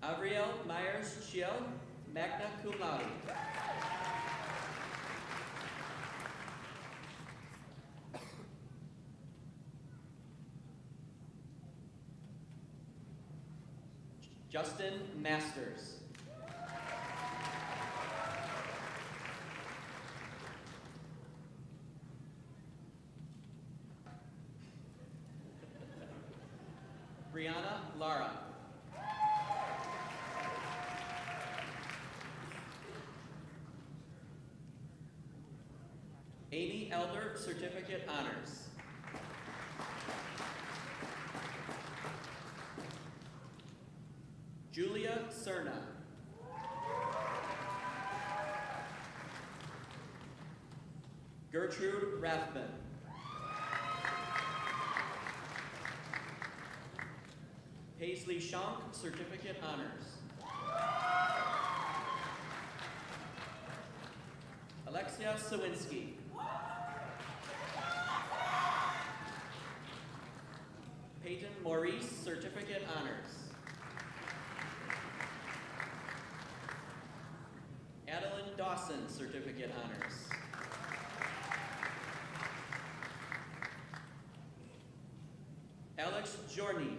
Avriel Myers Schiel, magna cum laude. Justin Masters. Brianna Lara. Amy Elder, certificate honors. Julia Cerna. Gertrude Rathman. Paisley Shonk, certificate honors. Alexia Sawinski. Peyton Maurice, certificate honors. Adeline Dawson, certificate honors. Alex Jorney.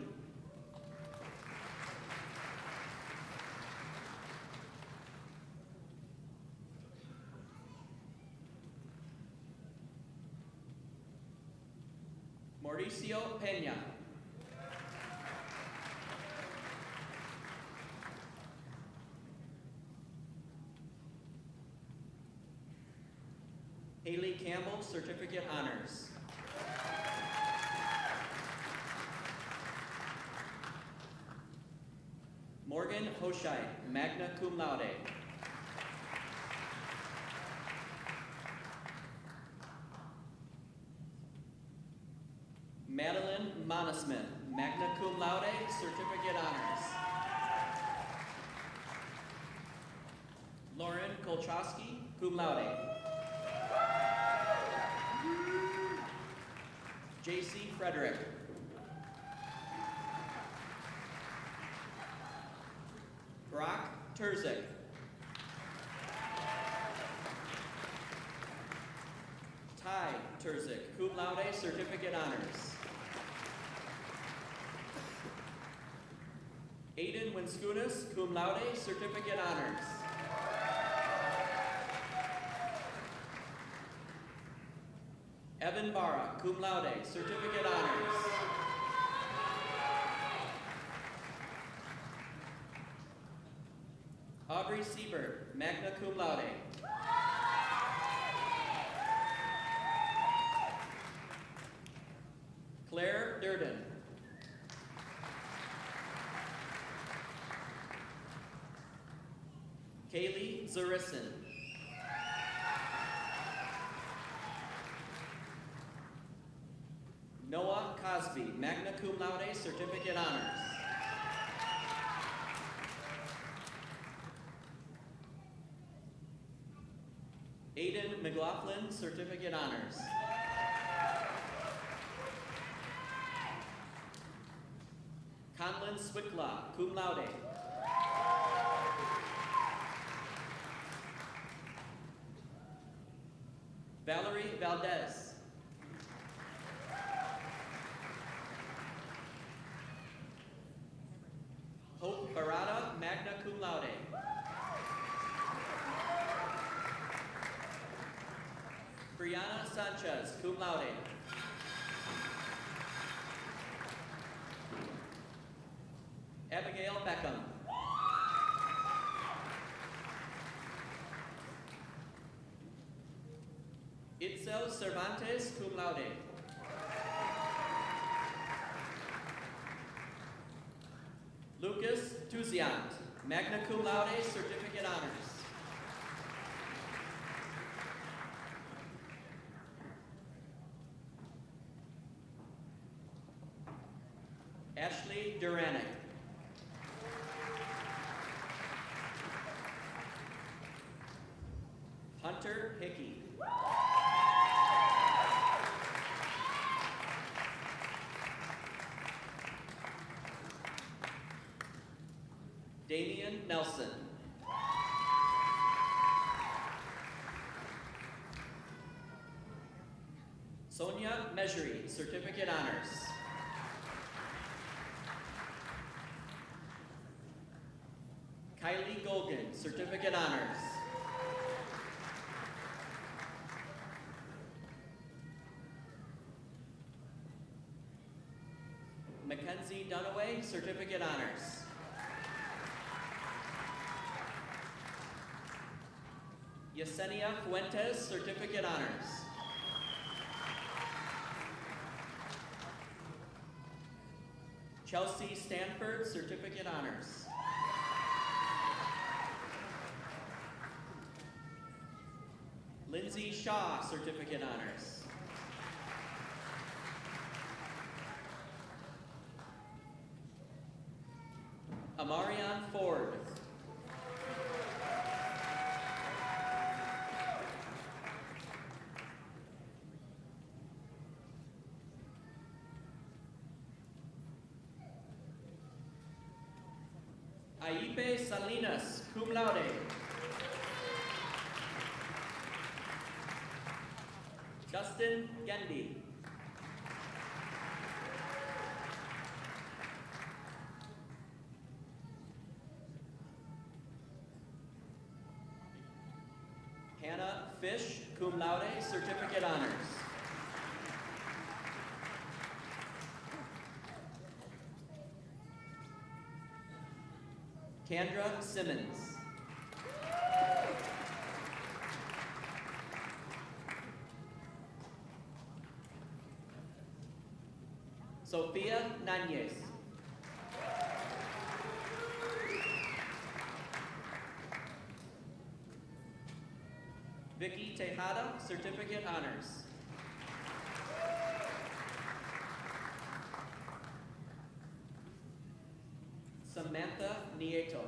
Mauricio Peña. Haley Campbell, certificate honors. Morgan Hoshai, magna cum laude. Madeline Monismith, magna cum laude, certificate honors. Lauren Kolchowski, cum laude. J.C. Frederick. Brock Terzic. Ty Terzic, cum laude, certificate honors. Aiden Winskunas, cum laude, certificate honors. Evan Barra, cum laude, certificate honors. Aubrey Siebert, magna cum laude. Claire Durden. Kaylee Zarison. Noah Cosby, magna cum laude, certificate honors. Aiden McLaughlin, certificate honors. Conlon Swickla, cum laude. Valerie Valdez. Hope Barada, magna cum laude. Brianna Sanchez, cum laude. Abigail Beckham. Itzi Isabel Cervantes, cum laude. Lucas Tuziant, magna cum laude, certificate honors. Ashley Duranick. Hunter Hickey. Damian Nelson. Sonia Measury, certificate honors. Kylie Golgan, certificate honors. Mackenzie Dunaway, certificate honors. Yesenia Fuentes, certificate honors. Chelsea Stanford, certificate honors. Lindsay Shaw, certificate honors. Amarion Ford. Aipe Salinas, cum laude. Dustin Gendy. Hannah Fish, cum laude, certificate honors. Kendra Simmons. Sophia Nanez. Vicky Tejada, certificate honors. Samantha Nieto.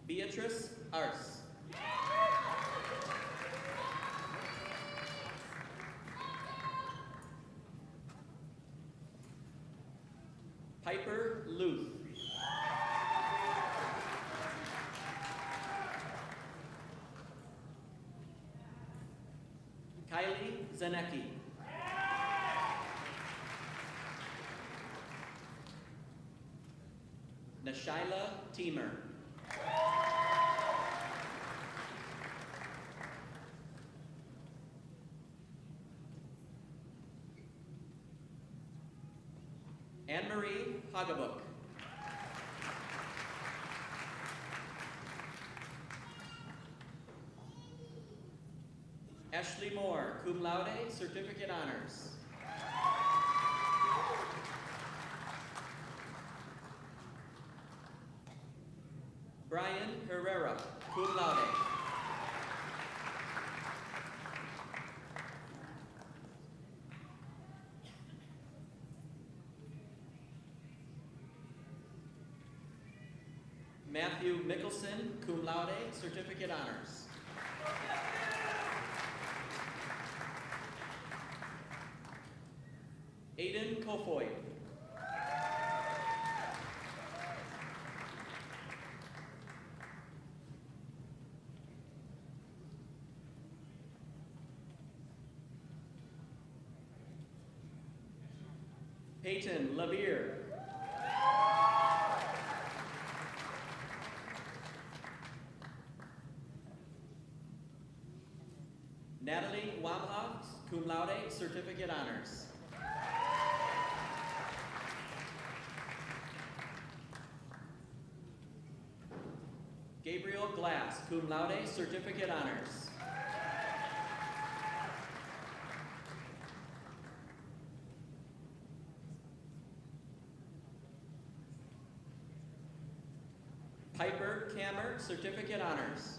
Beatrice Arce. Piper Luth. Kylie Zanecki. Nashaila Teemer. Anne-Marie Hagabook. Ashley Moore, cum laude, certificate honors. Brian Herrera, cum laude. Matthew Mickelson, cum laude, certificate honors. Aiden Kofoy. Peyton Lavere. Natalie Wamhoff, cum laude, certificate honors. Glass, cum laude, certificate honors. Piper Kammer, certificate honors.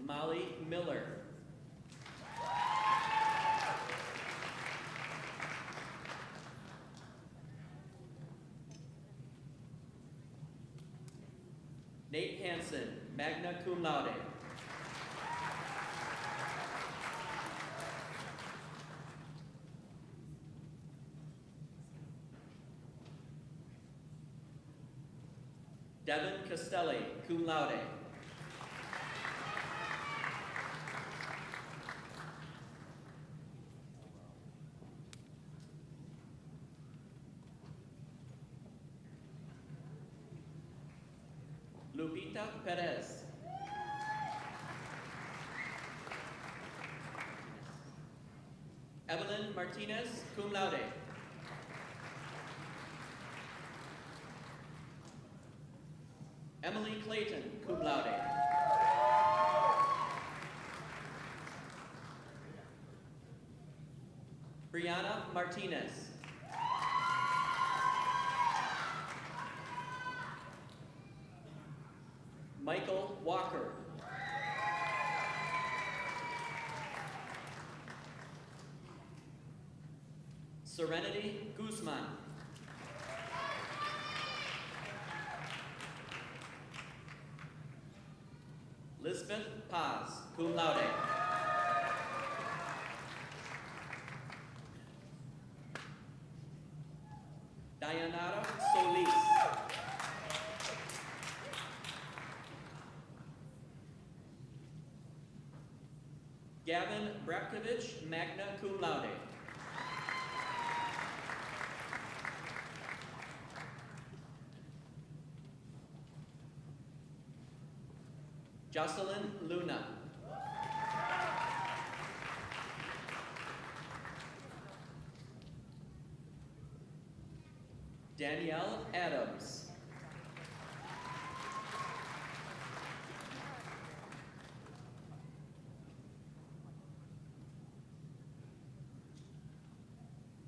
Molly Miller. Nate Hansen, magna cum laude. Devin Castelli, cum laude. Lupita Perez. Evelyn Martinez, cum laude. Emily Clayton, cum laude. Brianna Martinez. Michael Walker. Serenity Guzman. Lisbeth Paz, cum laude. Dayanara Solis. Gavin Braktovich, magna cum laude. Jocelyn Luna. Danielle Adams.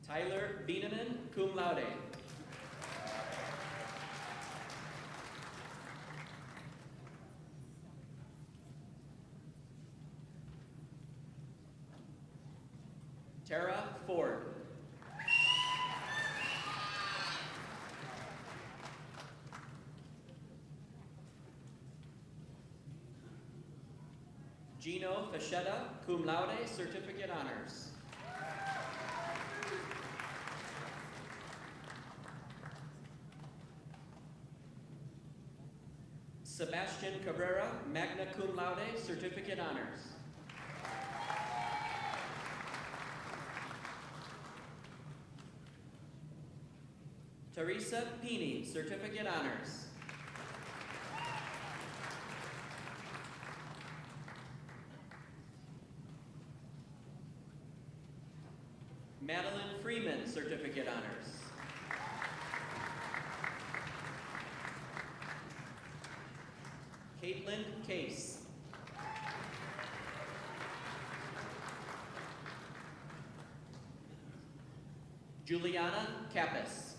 Tyler Bieneman, cum laude. Tara Ford. Gino Fachetta, cum laude, certificate honors. Sebastian Cabrera, magna cum laude, certificate honors. Teresa Pini, certificate honors. Madeline Freeman, certificate honors. Caitlin Case. Juliana Kappas.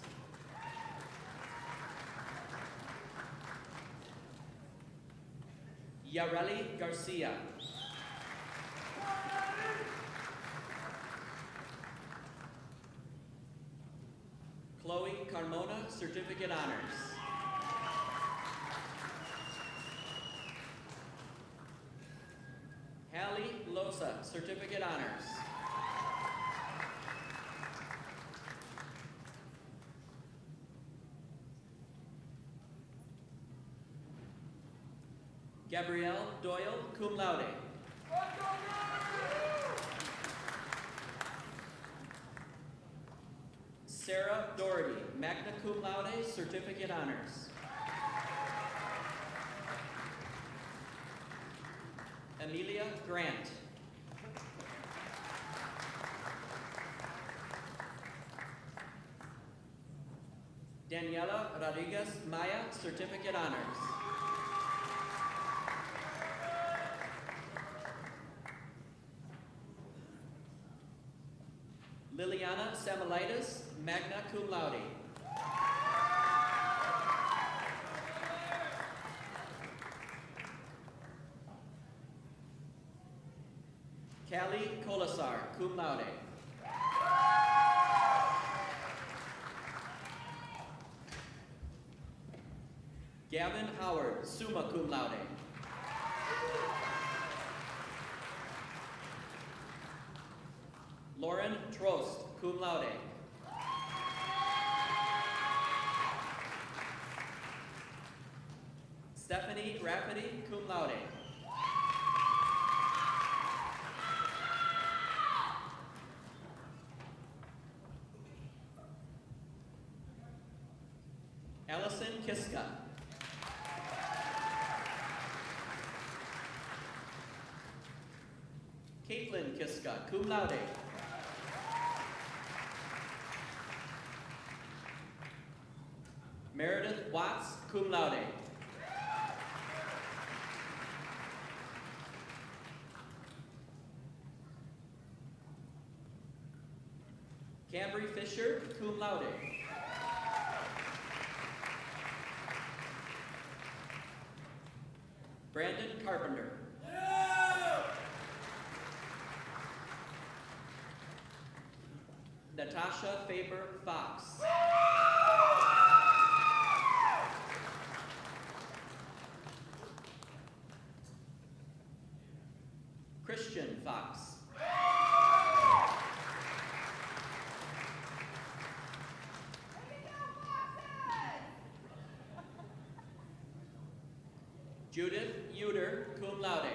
Yareli Garcia. Chloe Carmona, certificate honors. Hallie Losa, certificate honors. Gabrielle Doyle, cum laude. Sarah Doherty, magna cum laude, certificate honors. Amelia Grant. Daniela Rodriguez Maya, Certificate Honors. Liliana Samolitis, magna cum laude. Callie Colasar, cum laude. Gavin Howard, summa cum laude. Lauren Trost, cum laude. Stephanie Rafferty, cum laude. Allison Kiska. Caitlin Kiska, cum laude. Meredith Watts, cum laude. Cambry Fisher, cum laude. Brandon Carpenter. Natasha Faber Fox. Christian Fox. Judith Uter, cum laude.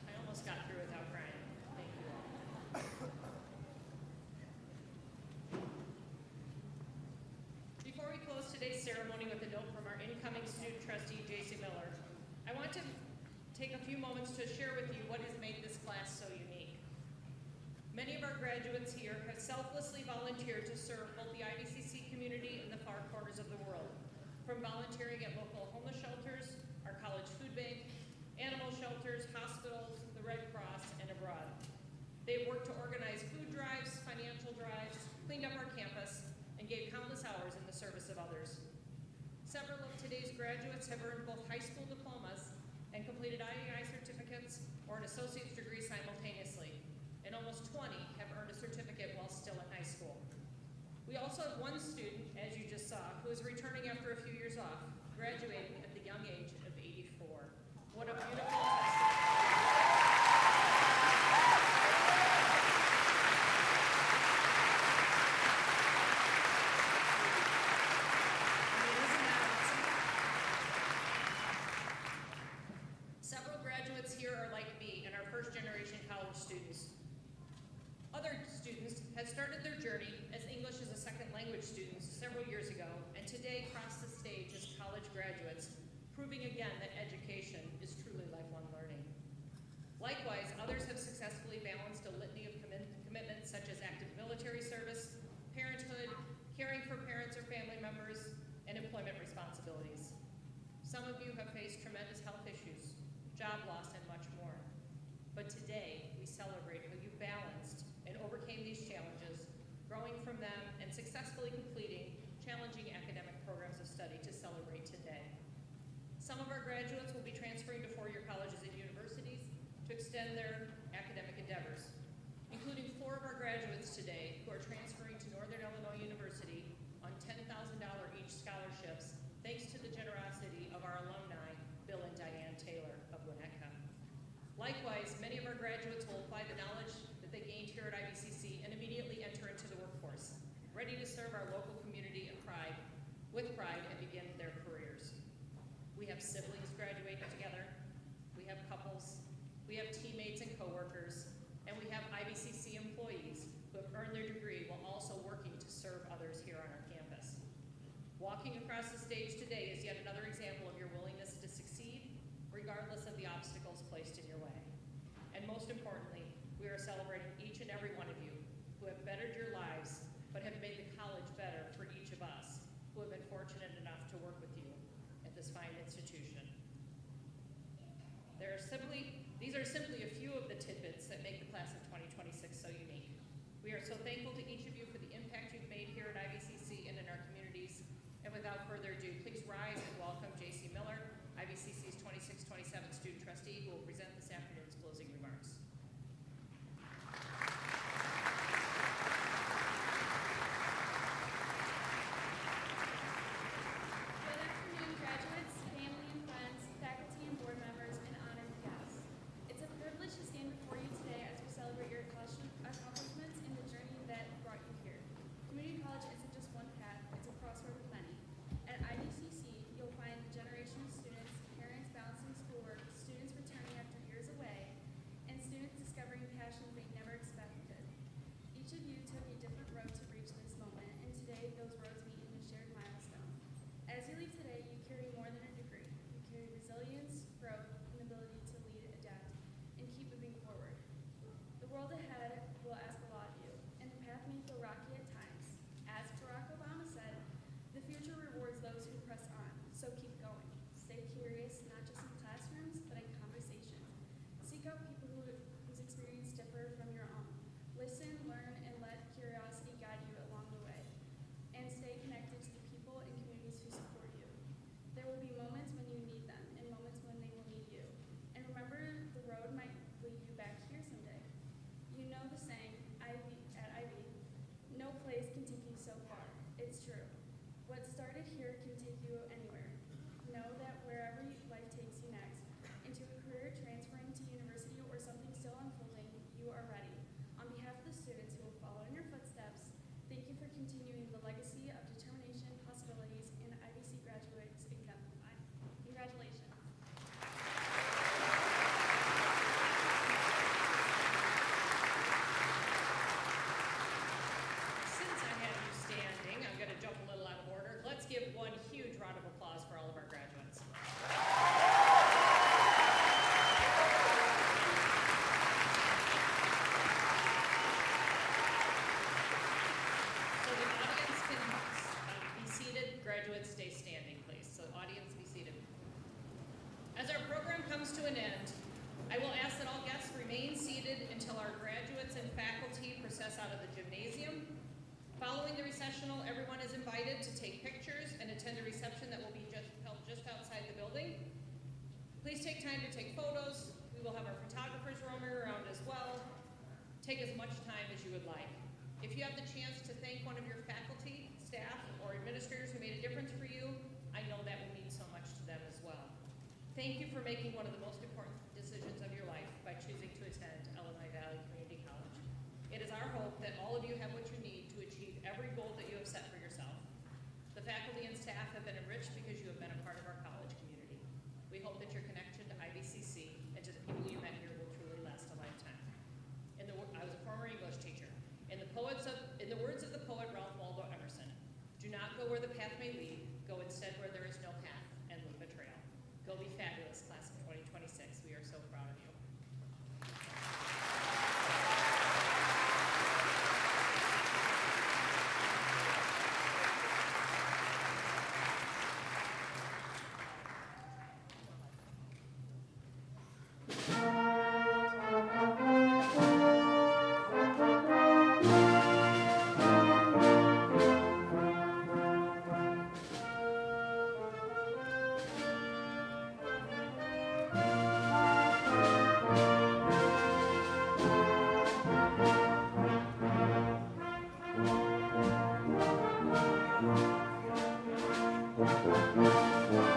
I almost got through without crying. Thank you all. Before we close today's ceremony with a note from our incoming student trustee, J.C. Miller, I want to take a few moments to share with you what has made this class so unique. Many of our graduates here have selflessly volunteered to serve both the IVCC community and the far corners of the world, from volunteering at local homeless shelters, our college food bank, animal shelters, hospitals, the Red Cross, and abroad. They've worked to organize food drives, financial drives, cleaned up our campus, and gave countless hours in the service of others. Several of today's graduates have earned both high school diplomas and completed IEI certificates or an associate's degree simultaneously, and almost 20 have earned a certificate while still in high school. We also have one student, as you just saw, who is returning after a few years off, graduating at the young age of 84. What a beautiful testament. I mean, isn't that awesome? Several graduates here are like me and are first-generation college students. Other students had started their journey as English as a second language students several years ago, and today cross the stage as college graduates, proving again that education is truly lifelong learning. Likewise, others have successfully balanced a litany of commitments such as active military service, parenthood, caring for parents or family members, and employment responsibilities. Some of you have faced tremendous health issues, job loss, and much more. But today, we celebrate how you balanced and overcame these challenges, growing from them and successfully completing challenging academic programs of study to celebrate today. Some of our graduates will be transferring to four-year colleges extend their academic endeavors, including 4 of our graduates today who are transferring to Northern Illinois University on $10,000 each scholarships, thanks to the generosity of our alumni, Bill and Diane Taylor of Winnetka. Likewise, many of our graduates will apply the knowledge that they gained here at IVCC and immediately enter into the workforce, ready to serve our local community with pride and begin their careers. We have siblings graduating together, we have couples, we have teammates and coworkers, and we have IVCC employees who have earned their degree while also working to serve others here on our campus. Walking across the stage today is yet another example of your willingness to succeed, regardless of the obstacles placed in your way. And most importantly, we are celebrating each and every one of you who have bettered your lives, but have made the college better for each of us who have been fortunate enough to work with you at this fine institution. These are simply a few of the tidbits that make the class of 2026 so unique. We are so thankful to each of you for the impact you've made here at IVCC and in our communities. And without further ado, please rise and welcome J.C. Miller, IVCC's 26-27 student trustee, who will present this afternoon's closing remarks. Good afternoon, graduates, family and friends, faculty and board members, and honored guests. It's a privilege to stand before you today as we celebrate your accomplishments in the journey that brought you here. Community college isn't just one path, it's a crossroad of many. At IVCC, you'll find a generation of students, parents balancing schoolwork, students returning after years away, and students discovering passions they never expected. Each of you took a different road to reach this moment, and today those roads meet in a shared milestone. As you leave today, you carry more than a degree. You carry resilience, growth, and the ability to lead, adapt, and keep moving forward. The world ahead will ask a lot of you, and the path may feel rocky at times. As Barack Obama said, the future rewards those who press on, so keep going. Stay curious, not just in classrooms, but in conversations. Seek out people whose experiences differ from your own. Listen, learn, and let curiosity guide you along the way. And stay connected to the people and communities who support you. There will be moments when you need them, and moments when they will need you. And remember, the road might lead you back here someday. You know the saying, at Ivy, no place can take you so far. It's true. What started here can take you anywhere. Know that wherever life takes you next, into a career transferring to university or something still unfolding, you are ready. On behalf of the students who will follow in your footsteps, thank you for continuing the legacy of determination, possibilities, and IVC graduates exemplify. Congratulations. Since I have you standing, I'm going to jump a little out of order. Let's give one huge round of applause for all of our graduates. So the audience can be seated. Graduates, stay standing, please. So audience, be seated. As our program comes to an end, I will ask that all guests remain seated until our graduates and faculty process out of the gymnasium. Following the recessional, everyone is invited to take pictures and attend a reception that will be held just outside the building. Please take time to take photos. We will have our photographers roaming around as well. Take as much time as you would like. If you have the chance to thank one of your faculty, staff, or administrators who made a difference for you, I know that will mean so much to them as well. Thank you for making one of the most important decisions of your life by choosing to attend Illinois Valley Community College. It is our hope that all of you have what you need to achieve every goal that you have set for yourself. The faculty and staff have been enriched because you have been a part of our college community. We hope that your connection to IVCC and to the people you met here will truly last a lifetime. I was a former English teacher. In the words of the poet Ralph Waldo Emerson, do not go where the path may lead, go instead where there is no path, and leave a trail. Go be fabulous, class of 2026. We are so proud of you. Thank you.